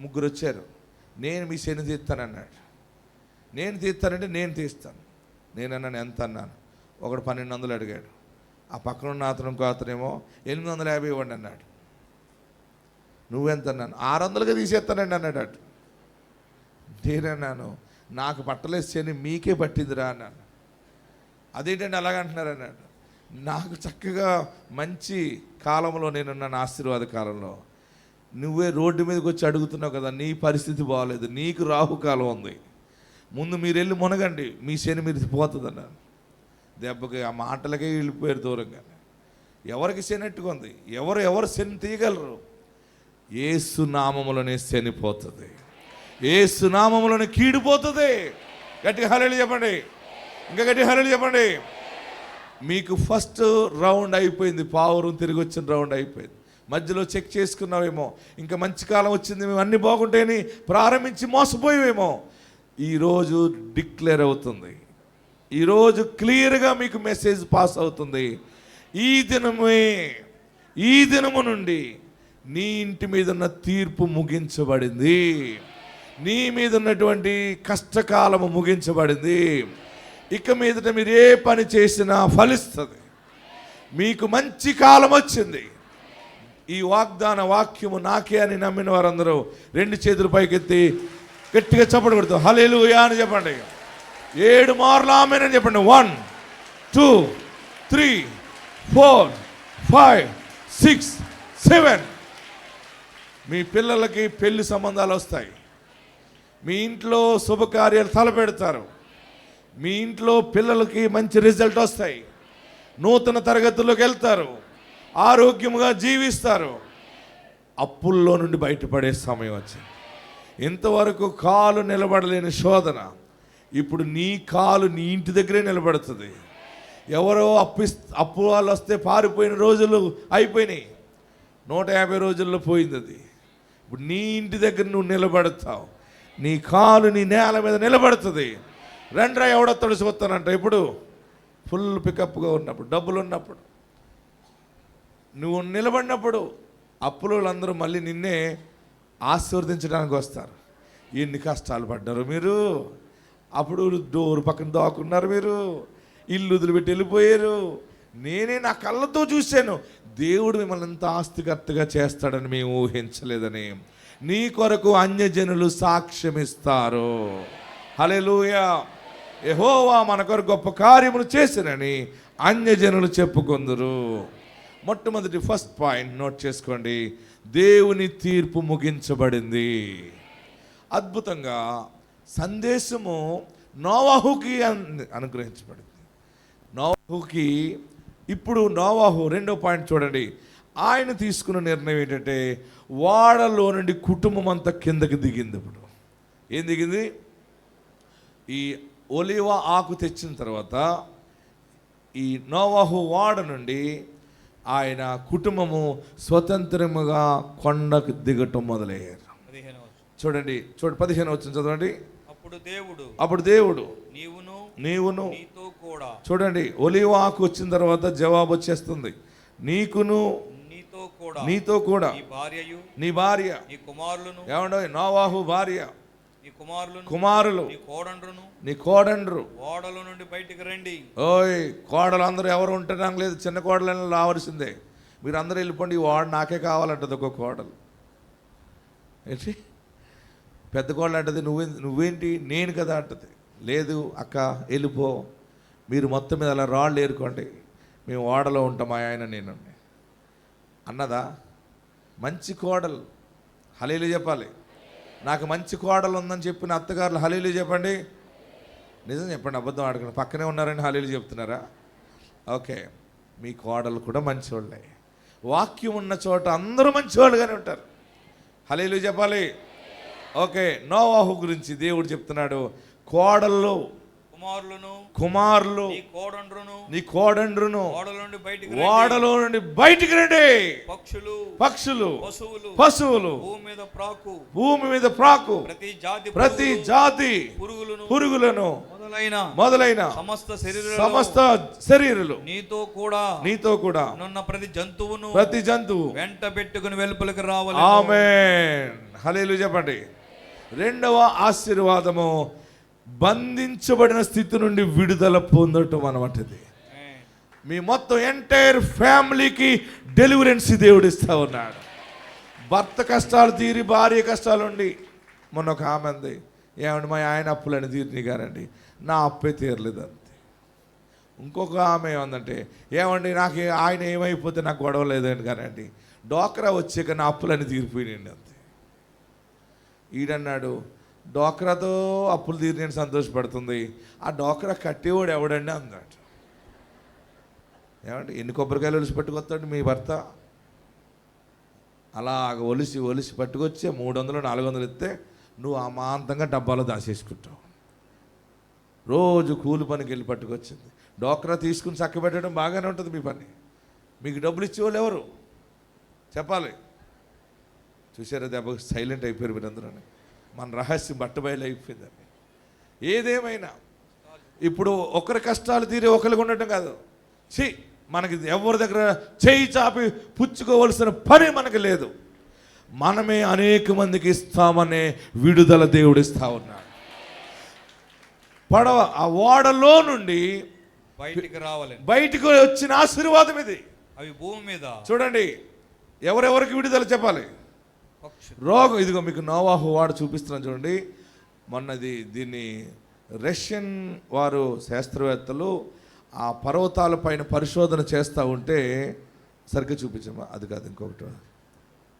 ముగ్గురు వచ్చారు. నేను మీ శని తీస్తానన్నాడు. నేను తీస్తానంటే నేను తీస్తాను. నేను అన్నాను ఎంత అన్నాను. ఒకడు 1200 అడిగాడు. ఆ పక్కన ఉన్న అతను ఇంకో అతనేమో 850 ఇవ్వండి అన్నాడు. నువ్వెంత అన్నాను. 600గా తీసేస్తానండి అన్నాడు. అటు నేనన్నాను, నాకు పట్టలేదు శని, మీకే పట్టిందిరా అన్నాను. అదేంటండి అలాగంటున్నారు అన్నాడు. నాకు చక్కగా మంచి కాలంలో నేనున్నాను, ఆశీర్వాద కాలంలో. నువ్వే రోడ్డు మీదకి వచ్చి అడుగుతున్నావు కదా, నీ పరిస్థితి బాగోలేదు, నీకు రాహుకాలం ఉంది, ముందు మీరు వెళ్ళి మునగండి, మీ శని మీరు పోతుంది అన్నాను. దెబ్బకి ఆ మాటలకే వెళ్ళిపోయారు దూరంగా. ఎవరికి శని ఎట్టుకుంది? ఎవరు శని తీయగలరు? యేసు నామములోనే శని పోతుంది, యేసు నామములోనే కీడిపోతుంది. గట్టిగా హల్లెలూయా చెప్పండి, ఇంకా గట్టిగా హల్లెలూయా చెప్పండి. మీకు ఫస్ట్ రౌండ్ అయిపోయింది, పావురం తిరిగి వచ్చిన రౌండ్ అయిపోయింది. మధ్యలో చెక్ చేసుకున్నావేమో, ఇంకా మంచి కాలం వచ్చింది, మేము అన్నీ బాగుంటాయని ప్రారంభించి మోసపోయేవేమో. ఈరోజు డిక్లేర్ అవుతుంది, ఈరోజు క్లియర్గా మీకు మెసేజ్ పాస్ అవుతుంది. ఈ దినము నుండి నీ ఇంటి మీద ఉన్న తీర్పు ముగించబడింది, నీ మీద ఉన్నటువంటి కష్టకాలము ముగించబడింది. ఇక మీదట మీరు ఏ పని చేసినా ఫలిస్తుంది. మీకు మంచి కాలం వచ్చింది. ఈ వాగ్దాన వాక్యము నాకే అని నమ్మిన వారందరూ 2 చేతులు పైకెత్తి గట్టిగా చప్పట్లు కొడుతూ హల్లెలూయా అని చెప్పండి. 7 మార్లు ఆమేన్ అని చెప్పండి. 1 2 3 4 5 6 7. మీ పిల్లలకి పెళ్లి సంబంధాలు వస్తాయి, మీ ఇంట్లో శుభకార్యాలు తలపెడతారు, మీ ఇంట్లో పిల్లలకి మంచి రిజల్ట్ వస్తాయి, నూతన తరగతుల్లోకి వెళ్తారు, ఆరోగ్యంగా జీవిస్తారు. అప్పుల్లో నుండి బయటపడే సమయం వచ్చింది. ఇంతవరకు కాలు నిలబడలేని శోధన ఇప్పుడు నీ కాలు నీ ఇంటి దగ్గరే నిలబడుతుంది. ఎవరో అప్పు వాళ్ళు వస్తే పారిపోయిన రోజులు అయిపోయినాయి, 150 రోజుల్లో పోయింది అది. ఇప్పుడు నీ ఇంటి దగ్గర నువ్వు నిలబడతావు, నీ కాలు నీ నేల మీద నిలబడుతుంది. రెండ్రా ఎవడొత్తడు చూస్తానంట. ఇప్పుడు ఫుల్ పికప్గా ఉన్నప్పుడు, డబ్బులు ఉన్నప్పుడు, నువ్వు నిలబడినప్పుడు అప్పులందరూ మళ్ళీ నిన్నే ఆశీర్వదించడానికి వస్తారు. ఎన్ని కష్టాలు పడ్డారు మీరు, అప్పుడు డోరు పక్కన దాక్కున్నారు, మీరు ఇల్లు వదిలిపెట్టి వెళ్ళిపోయారు. నేనే నా కళ్ళతో చూశాను. దేవుడు మిమ్మల్ని ఎంత ఆస్తికర్తగా చేస్తాడని మేము ఊహించలేదని. నీ కొరకు అన్యజనులు సాక్ష్యమిస్తారు. హల్లెలూయా. యెహోవా మన కొరకు గొప్ప కార్యములు చేసినని అన్యజనులు చెప్పుకొందురు. మొట్టమొదటి ఫస్ట్ పాయింట్ నోట్ చేసుకోండి, దేవుని తీర్పు ముగించబడింది. అద్భుతంగా సందేశము నోవాహుకి అనుగ్రహించబడింది. నోవాహుకి ఇప్పుడు నోవాహు 2వ పాయింట్ చూడండి. ఆయన తీసుకున్న నిర్ణయం ఏంటంటే వాడలో నుండి కుటుంబం అంతా కిందకి దిగింది. ఇప్పుడు ఏం దిగింది? ఈ ఒలివ ఆకు తెచ్చిన తర్వాత ఈ నోవాహు వాడ నుండి ఆయన కుటుంబము స్వతంత్రముగా కొండకు దిగటం మొదలయ్యారు. చూడండి 15 వచ్చిన చదవండి. అప్పుడు దేవుడు నీవును నీతో కూడా, చూడండి ఒలీవ ఆకు వచ్చిన తర్వాత జవాబు వచ్చేస్తుంది. నీతో కూడా నీ భార్య నీ కుమారులను, ఏమండో నోవాహు భార్య నీ కుమారులు నీ కోడండ్రు ఓడల నుండి బయటికి రండి. ఓయ్ కోడలు అందరూ ఎవరు ఉంటున్నాం లేదు, చిన్న కోడలని రావాల్సిందే. మీరు అందరూ వెళ్ళిపోండి, ఈ వాడు నాకే కావాలంటది ఒక కోడలు. ఏంటి పెద్ద కోడలు అంటది నువ్వేంటి నేను కదా అంటది. లేదు అక్క వెళ్ళిపో, మీరు మొత్తం మీద అలా రాళ్ళు ఏరుకోండి, మేము ఓడలో ఉంటాం మా ఆయన నేను అన్నదా. మంచి కోడలు హల్లెలూయా చెప్పాలి. నాకు మంచి కోడలు ఉందని చెప్పిన అత్తగారులు హల్లెలూయా చెప్పండి. నిజం చెప్పండి, అబద్ధం ఆడకండి. పక్కనే ఉన్నారని హల్లెలూయా చెప్తున్నారా? ఓకే, మీ కోడలు కూడా మంచివాళ్ళే. వాక్యం ఉన్న చోట అందరూ మంచివాళ్ళుగానే ఉంటారు. హల్లెలూయా చెప్పాలి. ఓకే, నోవాహు గురించి దేవుడు చెప్తున్నాడు, కోడళ్ళు కుమారులు నీ కోడండ్రును ఓడలో నుండి బయటికి రండి. పక్షులు పశువులు భూమి మీద ప్రాకు ప్రతి జాతి పురుగులను మొదలైన సమస్త శరీరులు నీతో కూడా ప్రతి జంతువు వెంట పెట్టుకుని వెలుపలికి రావాలి. ఆమేన్ హల్లెలూయా చెప్పండి. రెండవ ఆశీర్వాదము బంధించబడిన స్థితి నుండి విడుదల పొందటం అన్నమాట. మీ మొత్తం ఎంటైర్ ఫ్యామిలీకి డెలివరెన్స్ దేవుడు ఇస్తా ఉన్నాడు. భర్త కష్టాలు తీరి భార్య కష్టాలు ఉండి, మొన్న ఒక ఆమె అంది, ఏమండి మా ఆయన అప్పులని తీరిని కానండి, నా అప్పే తీరలేదు అంతే. ఇంకొక ఆమె ఏమందంటే, ఏమండి నాకు ఆయన ఏమైపోతే నాకు గొడవ లేదండి కానండి, డోక్రా వచ్చాక నా అప్పులని తీరిపోయినండి అంతే. ఈడన్నాడు, డోక్రాతో అప్పులు తీరిని సంతోషపడుతుంది, ఆ డోక్రా కట్టేవాడు ఎవడండి అన్నాడు. ఏమండి ఎన్ని కొబ్బరికాయలు ఒలిసి పట్టుకొస్తాడు మీ భర్త? అలాగ ఒలిసి పట్టుకొచ్చి 300 400 ఇస్తే నువ్వు అమాంతంగా డబ్బాలో దాచేసుకుంటావు. రోజు కూలి పనికి వెళ్ళి పట్టుకొచ్చింది. డోక్రా తీసుకుని చక్క పెట్టడం బాగానే ఉంటుంది మీ పని. మీకు డబ్బులు ఇచ్చేవాళ్ళు ఎవరు చెప్పాలి? చూసారా, దెబ్బకి సైలెంట్ అయిపోయారు మీరందరూ. మన రహస్యం బట్టబయలు అయిపోయిందని. ఏదేమైనా ఇప్పుడు ఒకరి కష్టాలు తీరే ఒకరికి ఉండటం కాదు. మనకి ఎవరి దగ్గర చేయి చాపి పుచ్చుకోవలసిన పని మనకి లేదు. మనమే అనేక మందికి ఇస్తామనే విడుదల దేవుడు ఇస్తా ఉన్నాడు. పడవ ఆ ఓడలో నుండి బయటికి వచ్చిన ఆశీర్వాదం ఇది. అవి భూమి మీద చూడండి, ఎవరెవరికి విడుదల చెప్పాలి? రోగం ఇదిగో మీకు నోవాహు వాడు చూపిస్తున్నాను చూడండి. మొన్నది దీన్ని రష్యన్ వారు శాస్త్రవేత్తలు ఆ పర్వతాల పైన పరిశోధన చేస్తూ ఉంటే, సరిగ్గా చూపించమ్మా, అది కాదు ఇంకొకటి,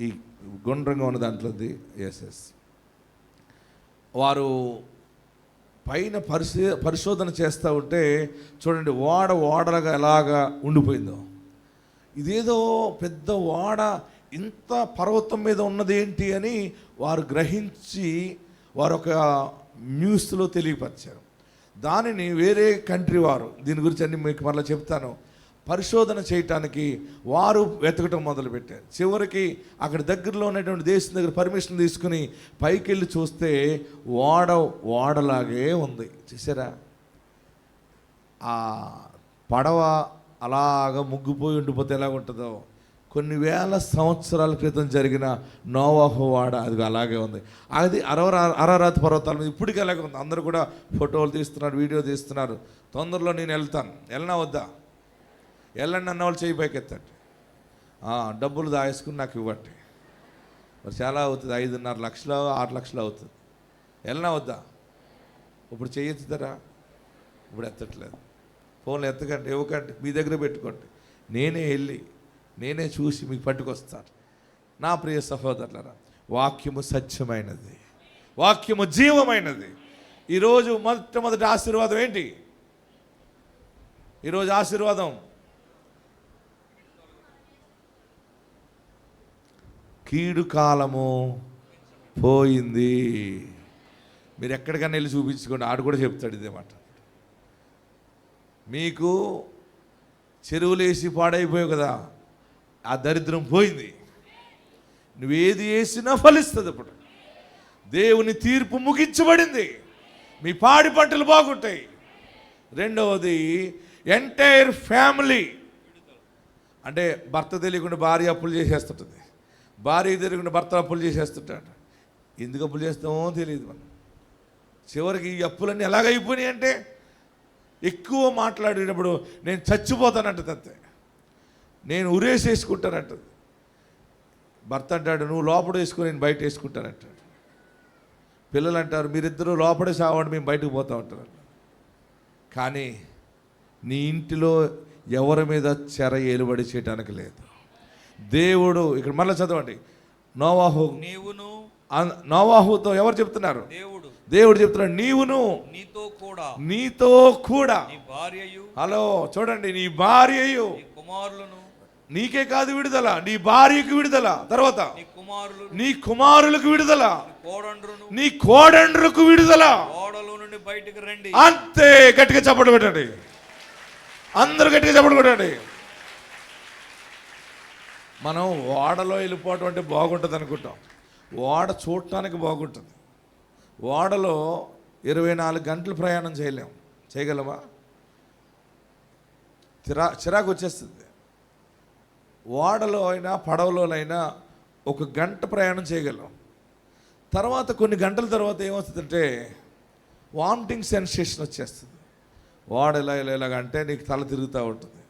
ఈ గుండ్రంగా ఉన్న దాంట్లోది. ఎస్ వారు పైన పరిశోధన చేస్తూ ఉంటే చూడండి, ఓడలుగా ఎలాగా ఉండిపోయిందో. ఇదేదో పెద్ద ఓడ ఇంత పర్వతం మీద ఉన్నది ఏంటి అని వారు గ్రహించి వారు ఒక న్యూస్లో తెలియపరిచారు. దానిని వేరే కంట్రీ వారు, దీని గురించి అన్ని మీకు మరలా చెప్తాను, పరిశోధన చేయటానికి వారు వెతకటం మొదలుపెట్టారు. చివరికి అక్కడ దగ్గరలో ఉన్నటువంటి దేశం దగ్గర పర్మిషన్ తీసుకుని పైకి వెళ్ళి చూస్తే ఓడలాగే ఉంది. చూసారా, ఆ పడవ అలాగ ముగ్గిపోయి ఉండిపోతే ఎలా ఉంటుందో. కొన్ని వేల సంవత్సరాల క్రితం జరిగిన నోవాహు వాడ అది అలాగే ఉంది. అది అరారాత్ పర్వతాల మీద ఇప్పటికీ అలాగే ఉంది. అందరూ కూడా ఫోటోలు తీస్తున్నారు, వీడియో తీస్తున్నారు. తొందరలో నేను వెళ్తాను, వెళ్ళనా వద్దా? వెళ్ళండి అన్న వాళ్ళు చేయి పైకెత్తండి, డబ్బులు దాయేసుకుని నాకు ఇవ్వండి. మరి చాలా అవుతుంది, 5.5 లక్షలు 6 లక్షలు అవుతుంది. వెళ్ళనా వద్దా? ఇప్పుడు చేయెత్తుతారా? ఇప్పుడు ఎత్తట్లేదు. ఫోన్లు ఎత్తకండి, ఇవ్వకండి, మీ దగ్గర పెట్టుకోండి. నేనే చూసి మీకు పట్టుకొస్తాను. నా ప్రియ సహోదరులారా, వాక్యము సత్యమైనది, వాక్యము జీవమైనది. ఈరోజు మొట్టమొదటి ఆశీర్వాదం ఏంటి? ఈరోజు ఆశీర్వాదం కీడు కాలము పోయింది. మీరు ఎక్కడికైనా వెళ్ళి చూపించుకోండి, ఆడు కూడా చెప్తాడు ఇదే మాట. మీకు చెరువులేసి పాడైపోయావు కదా, ఆ దరిద్రం పోయింది. నువ్వేది వేసినా ఫలిస్తుంది. ఇప్పుడు దేవుని తీర్పు ముగించబడింది. మీ పాడి పంటలు బాగుంటాయి. రెండవది ఎంటైర్ ఫ్యామిలీ. అంటే భర్త తెలియకుండా భార్య అప్పులు చేసేస్తుంటుంది, భార్య తెలియకుండా భర్త అప్పులు చేసేస్తుంటాడు. ఎందుకు అప్పులు చేస్తామో తెలియదు మనం. చివరికి ఈ అప్పులన్నీ ఎలాగైపోయినాయి అంటే ఎక్కువ మాట్లాడేటప్పుడు నేను చచ్చిపోతానంటది అంతే, నేను ఉరేసేసుకుంటానంటది. భర్త అంటాడు నువ్వు లోపల వేసుకుని నేను బయట వేసుకుంటానంటాడు. పిల్లలు అంటారు మీరిద్దరూ లోపడే సావండి మేము బయటకు పోతా ఉంటారు. కానీ నీ ఇంటిలో ఎవరి మీద చెర ఏలుబడి చేయడానికి లేదు. దేవుడు ఇక్కడ మళ్ళీ చదవండి. నోవాహుతో ఎవరు చెప్తున్నారు? దేవుడు చెప్తున్నాడు నీవును నీతో కూడా హలో చూడండి, నీ భార్యయు నీకే కాదు విడుదల, నీ భార్యకు విడుదల, తర్వాత నీ కుమారులకు విడుదల, నీ కోడండ్రులకు విడుదల. అంతే. గట్టిగా చప్పట్లు కొట్టండి, అందరూ గట్టిగా చప్పట్లు కొట్టండి. మనం ఓడలో వెళ్ళిపోవటం అంటే బాగుంటుంది అనుకుంటాం. ఓడ చూడటానికి బాగుంటుంది. ఓడలో 24 గంటలు ప్రయాణం చేయగలమా? చిరాకు వచ్చేస్తుంది. ఓడలో అయినా పడవలోనైనా 1 గంట ప్రయాణం చేయగలం. తర్వాత కొన్ని గంటల తర్వాత ఏమవుతుందంటే వామిటింగ్ సెన్సేషన్ వచ్చేస్తుంది. ఓడ ఇలాగంటే నీకు తల తిరుగుతూ ఉంటుంది.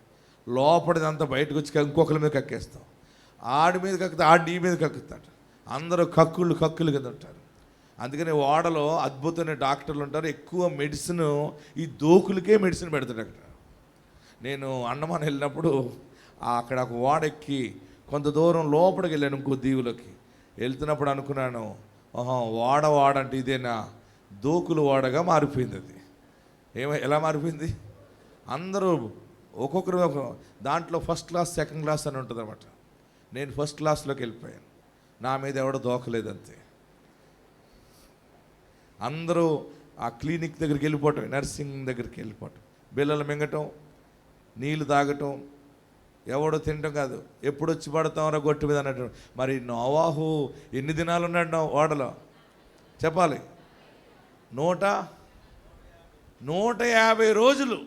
లోపలిదంతా బయటకు వచ్చి ఇంకొకరి మీద కక్కేస్తాం. ఆడి మీద కక్కుతా, ఆడి నీ మీద కక్కుతాడు. అందరూ కక్కులు కింద ఉంటారు. అందుకని ఓడలో అద్భుతమైన డాక్టర్లు ఉంటారు. ఎక్కువ మెడిసిన్ ఈ దోకులకే మెడిసిన్ పెడతాడు. అక్కడ నేను అండమాన్ వెళ్ళినప్పుడు అక్కడ ఒక ఓడెక్కి కొంత దూరం లోపలికి వెళ్ళాను, ఇంకో దీవులకి వెళ్తున్నప్పుడు అనుకున్నాను ఓడ అంటే ఇదేనా? దోకులు ఓడగా మారిపోయింది. అది ఎలా మారిపోయింది? అందరూ ఒక్కొక్కరు దాంట్లో ఫస్ట్ క్లాస్ సెకండ్ క్లాస్ అని ఉంటుంది అన్నమాట. నేను ఫస్ట్ క్లాస్లోకి వెళ్ళిపోయాను. నా మీద ఎవడో దోకలేదు అంతే. అందరూ ఆ క్లినిక్ దగ్గరికి వెళ్ళిపోవటం, నర్సింగ్ దగ్గరికి వెళ్ళిపోవటం, బిళ్ళలు మింగటం, నీళ్ళు తాగటం, ఎవడో తినటం కాదు. ఎప్పుడు వచ్చి పడతామరా గొట్టు మీద అన్నట్టు. మరి నోవాహు ఎన్ని దినాలు ఉన్నాడు ఓడలో చెప్పాలి? 150 రోజులు.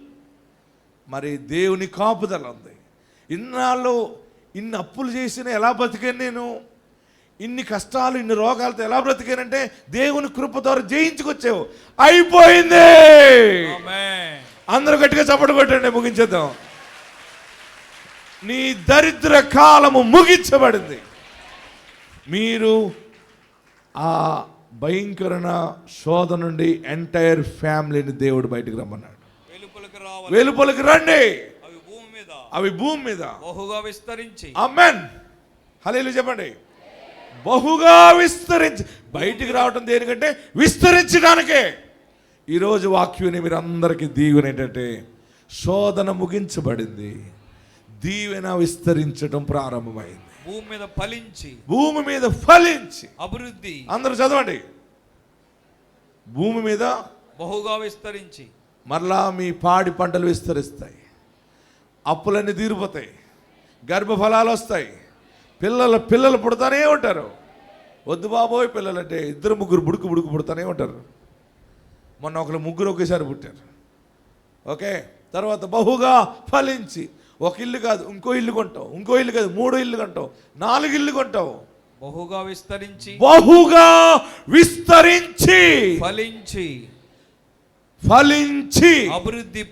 మరి దేవుని కాపుదల ఉంది. ఇన్నాళ్ళు ఇన్ని అప్పులు చేసిన ఎలా బతికాను నేను? ఇన్ని కష్టాలు ఇన్ని రోగాలతో ఎలా బ్రతికానంటే దేవుని కృప ద్వారా జయించుకొచ్చావు. అయిపోయింది. అందరూ గట్టిగా చప్పట్లు కొట్టండి, ముగించేద్దాం. నీ దరిద్ర కాలము ముగించబడింది. మీరు ఆ భయంకరమైన శోధ నుండి ఎంటైర్ ఫ్యామిలీని దేవుడు బయటకు రమ్మన్నాడు. వెలుపలికి రండి, అవి భూమి మీద బహుగా విస్తరించి. ఆమేన్, హల్లెలూయా చెప్పండి. బహుగా విస్తరించి. బయటికి రావటం దేనికంటే విస్తరించడానికే. ఈరోజు వాక్యాన్ని మీరు అందరికీ దీవెన ఏంటంటే శోధన ముగించబడింది, దీవెన విస్తరించడం ప్రారంభమైంది. భూమి మీద ఫలించి అభివృద్ధి. అందరూ చదవండి. భూమి మీద బహుగా విస్తరించి. మరలా మీ పాడి పంటలు విస్తరిస్తాయి, అప్పులన్నీ తీరిపోతాయి, గర్భఫలాలు వస్తాయి, పిల్లలు పుడతానే ఉంటారు. వద్దు బాబోయ్ పిల్లలంటే 2-3 బుడుకు పుడతానే ఉంటారు. మొన్న ఒకరు 3 ఒకేసారి పుట్టారు. ఓకే, తర్వాత బహుగా ఫలించి. ఒక ఇల్లు కాదు ఇంకో ఇల్లు కొంటావు, ఇంకో ఇల్లు కాదు 3 ఇల్లు కొంటావు, 4 ఇల్లు కొంటావు. బహుగా విస్తరించి ఫలించి అభివృద్ధి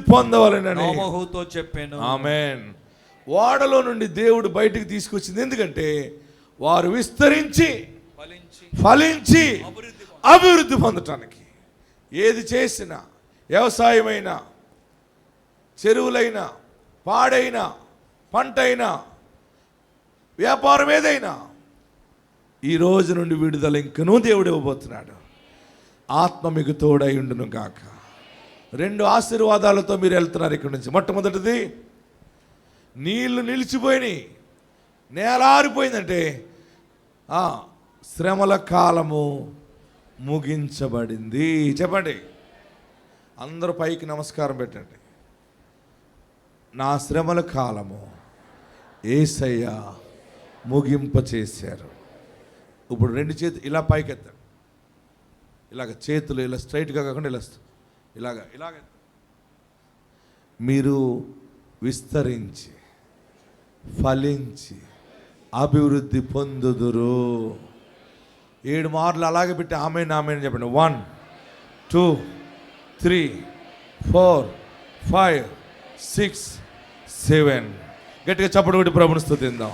పొందవలెనని నోవాహుతో చెప్పాను. ఆమేన్. ఓడలో నుండి దేవుడు బయటికి తీసుకొచ్చింది ఎందుకంటే వారు విస్తరించి ఫలించి అభివృద్ధి పొందటానికి. ఏది చేసినా, వ్యవసాయమైనా, చెరువులైనా, పాడైనా, పంటైనా, వ్యాపారం ఏదైనా ఈ రోజు నుండి విడుదల ఇంకనూ దేవుడు ఇవ్వబోతున్నాడు. ఆత్మ మీకు తోడై ఉండును గాక. 2 ఆశీర్వాదాలతో మీరు వెళ్తున్నారు ఇక్కడి నుంచి. మొట్టమొదటిది, నీళ్లు నిలిచిపోయినాయి, నేలారిపోయిందంటే శ్రమల కాలము ముగించబడింది. చెప్పండి, అందరూ పైకి నమస్కారం పెట్టండి. నా శ్రమల కాలము యేసయ్య ముగింప చేశారు. ఇప్పుడు 2 చేతులు ఇలా పైకెత్తాడు. ఇలాగ చేతులు ఇలా స్ట్రైట్గా కాకుండా ఇలాగ మీరు విస్తరించి ఫలించి అభివృద్ధి పొందుదురు. 7 మార్లు అలాగే పెట్టి ఆమేన్ ఆమేన్ చెప్పండి. 1 2 3 4 5 6 7. గట్టిగా చప్పట్లు కొట్టి ప్రభుని స్తుతిద్దాం.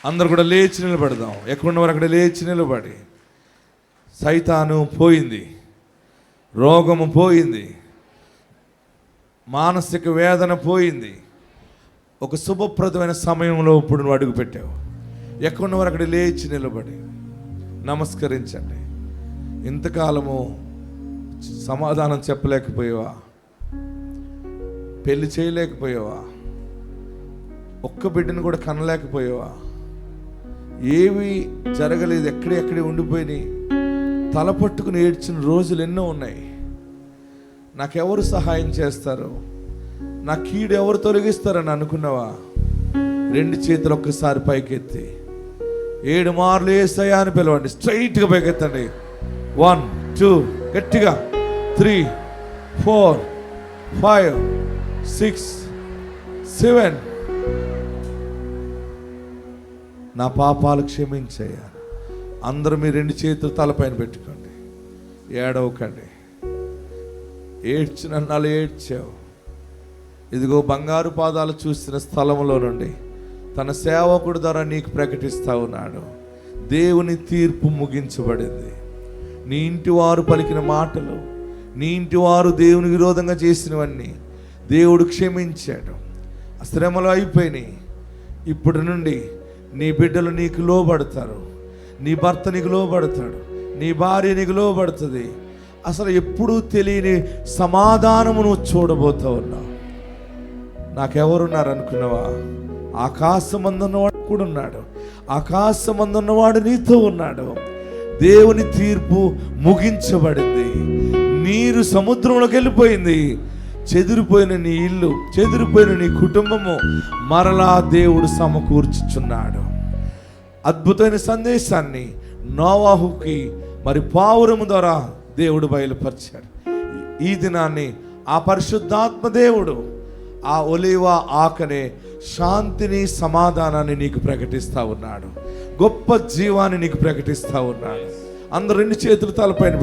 అందరు కూడా లేచి నిలబడదాం. ఎక్కడున్నవారు అక్కడ లేచి నిలబడి, సైతాను పోయింది, రోగము పోయింది, మానసిక వేదన పోయింది. ఒక శుభప్రదమైన సమయంలో ఇప్పుడు నువ్వు అడుగు పెట్టావు. ఎక్కడున్నవారు అక్కడ లేచి నిలబడి నమస్కరించండి. ఇంతకాలము సమాధానం చెప్పలేకపోయావా? పెళ్లి చేయలేకపోయావా? ఒక్క బిడ్డను కూడా కనలేకపోయావా? ఏవి జరగలేదు, ఎక్కడే ఉండిపోయినాయి. తల పట్టుకుని ఏడ్చిన రోజులు ఎన్నో ఉన్నాయి. నాకెవరు సహాయం చేస్తారు, నా కీడు ఎవరు తొలగిస్తారని అనుకున్నావా? 2 చేతులు ఒక్కసారి పైకెత్తి 7 మార్లు యేసయ్యా అని పిలవండి. స్ట్రైట్గా పైకెత్తండి. 1 2 గట్టిగా 3 4 5 6 7. నా పాపాలు క్షమించయ్యా. అందరూ మీ 2 చేతులు తలపైన పెట్టుకోండి. ఏడవకండి. ఏడ్చినన్నాళ్ళు ఏడ్చావు. ఇదిగో బంగారు పాదాలు చూసిన స్థలంలో నుండి తన సేవకుడు ద్వారా నీకు ప్రకటిస్తా ఉన్నాడు. దేవుని తీర్పు ముగించబడింది. నీ ఇంటి వారు పలికిన మాటలు, నీ ఇంటి వారు దేవుని విరోధంగా చేసినవన్నీ దేవుడు క్షమించాడు. శ్రమలు అయిపోయినాయి. ఇప్పటి నుండి నీ బిడ్డలు నీకు లోబడతారు, నీ భర్త నీకు లోబడతాడు, నీ భార్య నీకు లోబడుతుంది. అసలు ఎప్పుడూ తెలియని సమాధానము నువ్వు చూడబోతా ఉన్నావు. నాకెవరున్నారు అనుకున్నావా? ఆకాశమందున్నవాడు కూడా ఉన్నాడు. ఆకాశమందున్నవాడు నీతో ఉన్నాడు. దేవుని తీర్పు ముగించబడింది. నీరు సముద్రంలోకి వెళ్ళిపోయింది. చెదిరిపోయిన నీ ఇల్లు, చెదిరిపోయిన నీ కుటుంబము మరలా దేవుడు సమకూర్చుచున్నాడు. అద్భుతమైన సందేశాన్ని నోవాహుకి మరి పావురము ద్వారా దేవుడు బయలుపరిచాడు. ఈ దినాన్ని ఆ పరిశుద్ధాత్మ దేవుడు ఆ ఒలీవ ఆకనే శాంతిని, సమాధానాన్ని నీకు ప్రకటిస్తూ ఉన్నాడు. గొప్ప జీవాన్ని నీకు ప్రకటిస్తూ ఉన్నాడు. అందరూ 2 చేతులు తలపైన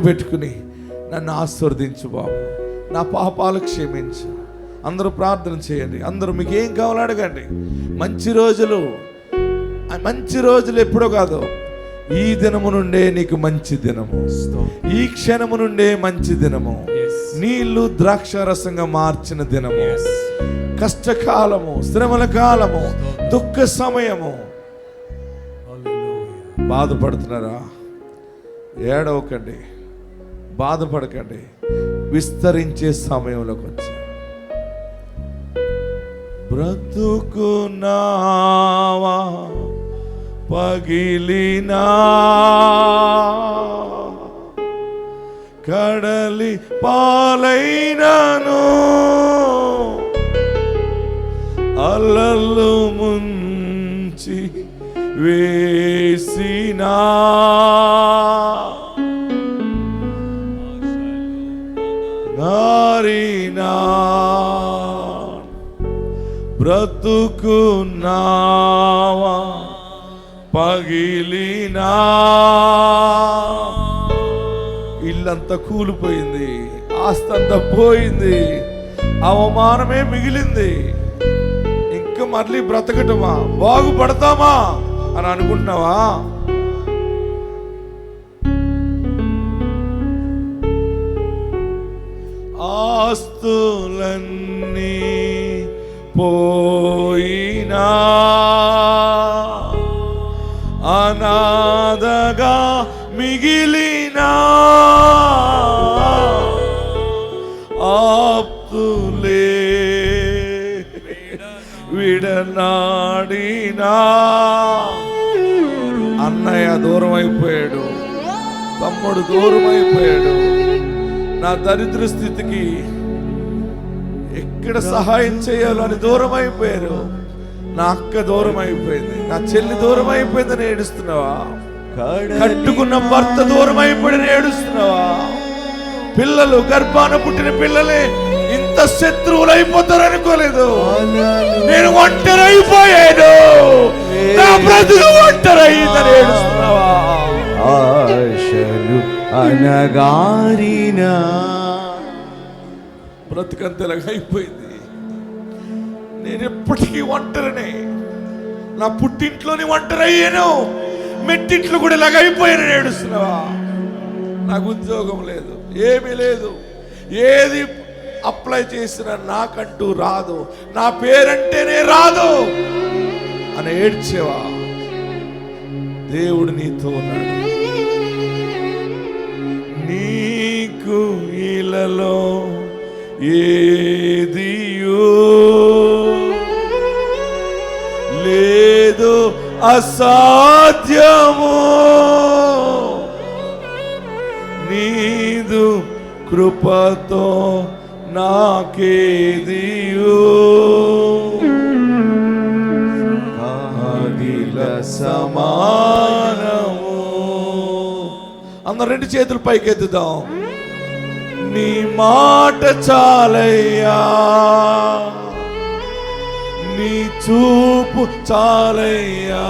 పెట్టుకుని నన్ను ఆశీర్వదించు బాబు, నా పాపాలు క్షమించు. అందరూ ప్రార్థన చేయండి. అందరూ మీకు ఏం కావాలో అడగండి. మంచి రోజులు ఎప్పుడో కాదు, ఈ దినము నుండే నీకు మంచి దినము, ఈ క్షణము నుండే మంచి దినము, నీళ్లు ద్రాక్ష రసంగా మార్చిన దినము, కష్టకాలము, శ్రమల కాలము, దుఃఖ సమయము. బాధపడుతున్నారా? ఏడవకండి, బాధపడకండి. విస్తరించే సమయంలోకి వచ్చి బ్రతుకున్నావా పగిలినా కడలి పాలైనను అలలు ముంచి వేసినా నారినా బ్రతుకున్నావా పగిలినా. ఇల్లంతా కూలిపోయింది, ఆస్తంతా పోయింది, అవమానమే మిగిలింది. ఇంకా మళ్ళీ బ్రతకటమా, బాగుపడతామా అని అనుకుంటున్నావా? ఆస్తులన్నీ పోయినా అనాథగా మిగిలినా ఆప్తులే విడనాడినా. అన్నయ్య దూరం అయిపోయాడు, తమ్ముడు దూరం అయిపోయాడు. నా దరిద్ర స్థితికి ఎక్కడ సహాయం చేయాలో అని దూరం అయిపోయారు. నా అక్క దూరం అయిపోయింది, నా చెల్లి దూరం అయిపోయిందని ఏడుస్తున్నావా? కట్టుకున్న భర్త దూరం అయిపోయిందని ఏడుస్తున్నావా? పిల్లలు గర్భాన పుట్టిన పిల్లలే ఇంత శత్రువులు అయిపోతారు అనుకోలేదు. నేను ఒంటరి అయిపోయాను, నా బ్రతుకు ఒంటరి అయిందని ఏడుస్తున్నావా? ఆశలు అనగారిన బ్రతుకంతలాగా అయిపోయింది. నేను ఎప్పటికీ ఒంటరినే. నా పుట్టింట్లోని ఒంటరి అయ్యాను, మెట్టింట్లో కూడా ఇలాగ అయిపోయాను ఏడుస్తున్నావా? నాకు ఉద్యోగం లేదు, ఏమీ లేదు, ఏది అప్లై చేసినా నాకంటూ రాదు, నా పేరంటేనే రాదు అని ఏడ్చేవా? దేవుడు నీతో ఉన్నాడు. నీకు ఇలలో ఏదియో లేదు అసాధ్యము, నీదు కృపతో నాకేదియో అఖిల సమానము. అందరూ రెండు చేతులు పైకెత్తుదాం. నీ మాట చాలయ్యా, నీ చూపు చాలయ్యా,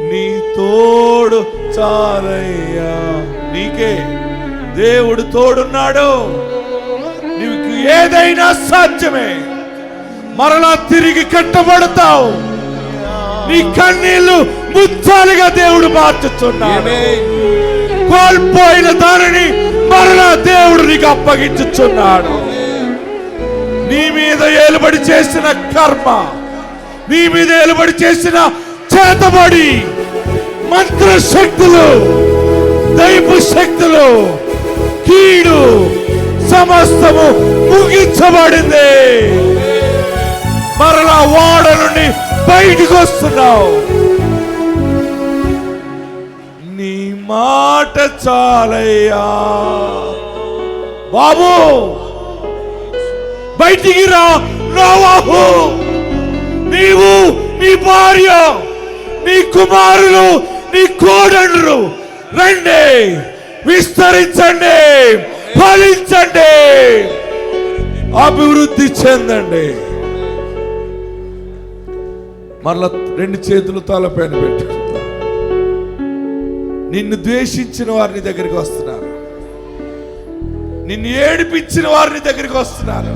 నీ తోడు చాలయ్యా. నీకే దేవుడు తోడున్నాడు, నీకు ఏదైనా సాధ్యమే. మరలా తిరిగి కట్టబడతావు. నీ కన్నీళ్లు ముత్యాలుగా దేవుడు మార్చుచున్నాడు. కోల్పోయిన దానిని మరలా దేవుడు నీకు అప్పగించుచున్నాడు. నీ మీద ఏలుబడి చేసిన కర్మ, నీ మీద ఏలుబడి చేసిన చేతబడి, మంత్ర శక్తులు, దైవ శక్తులు, కీడు సమస్తము ముగించబడింది. మరలా వాడ నుండి బయటికి వస్తున్నావు. నీ మాట చాలయ్యా. బాబు బయటికి రా. నోవాహు, నీవు, నీ భార్య, నీ కుమారులు, నీ కోడళ్ళు రండి, విస్తరించండి, ఫలించండి, అభివృద్ధి చెందండి. మరలా రెండు చేతులు తలపైన పెట్టుకుంటా. నిన్ను ద్వేషించిన వారిని దగ్గరికి వస్తున్నారు, నిన్ను ఏడిపించిన వారిని దగ్గరికి వస్తున్నారు,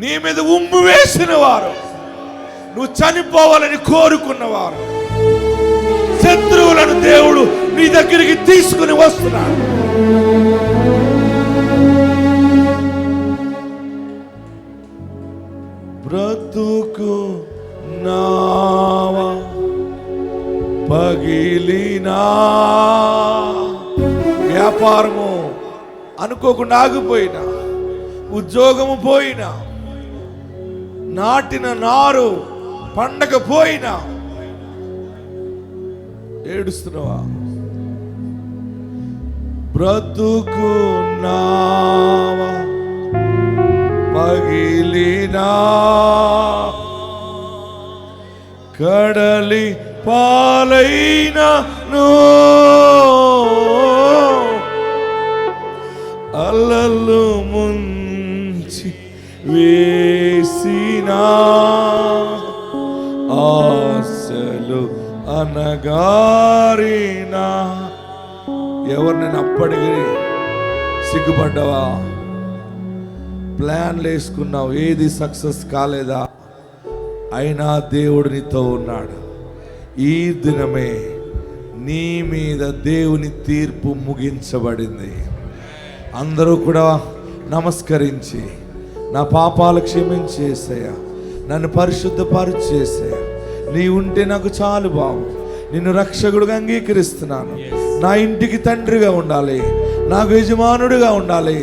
నీ మీద ఉమ్ము వేసిన వారు, నువ్వు చనిపోవాలని కోరుకున్నవారు, శత్రువులను దేవుడు నీ దగ్గరికి తీసుకుని వస్తున్నాడు. బ్రతుకు నావా పగిలినా, వ్యాపారము అనుకోకుండా ఆగిపోయినా, ఉద్యోగము పోయినా, నాటిన నారు పండగ పోయినా ఏడుస్తున్నావా? బ్రతుకు నావా పగిలినా, కడలి పాలైనను, అలలు ముంచి వేసినా, ఆశలు అనగారినా. ఎవరినైనా అప్పటికి సిగ్గుపడ్డావా? ప్లాన్లు వేసుకున్నావు, ఏది సక్సెస్ కాలేదా? అయినా దేవుడు నీతో ఉన్నాడు. ఈ దినమే నీ మీద దేవుని తీర్పు ముగించబడింది. అందరూ కూడా నమస్కరించి, నా పాపాలు క్షమించేసయ్యా, నన్ను పరిశుద్ధపరిచేసయ్యా, నీ ఉంటే నాకు చాలు బాబు, నిన్ను రక్షకుడుగా అంగీకరిస్తున్నాను, నా ఇంటికి తండ్రిగా ఉండాలి, నాకు యజమానుడిగా ఉండాలి,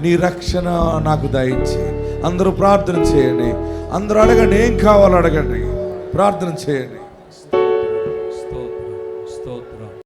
నీ రక్షణ నాకు దయచి. అందరూ ప్రార్థన చేయండి, అందరూ అడగండి, ఏం కావాలో అడగండి, ప్రార్థన చేయండి.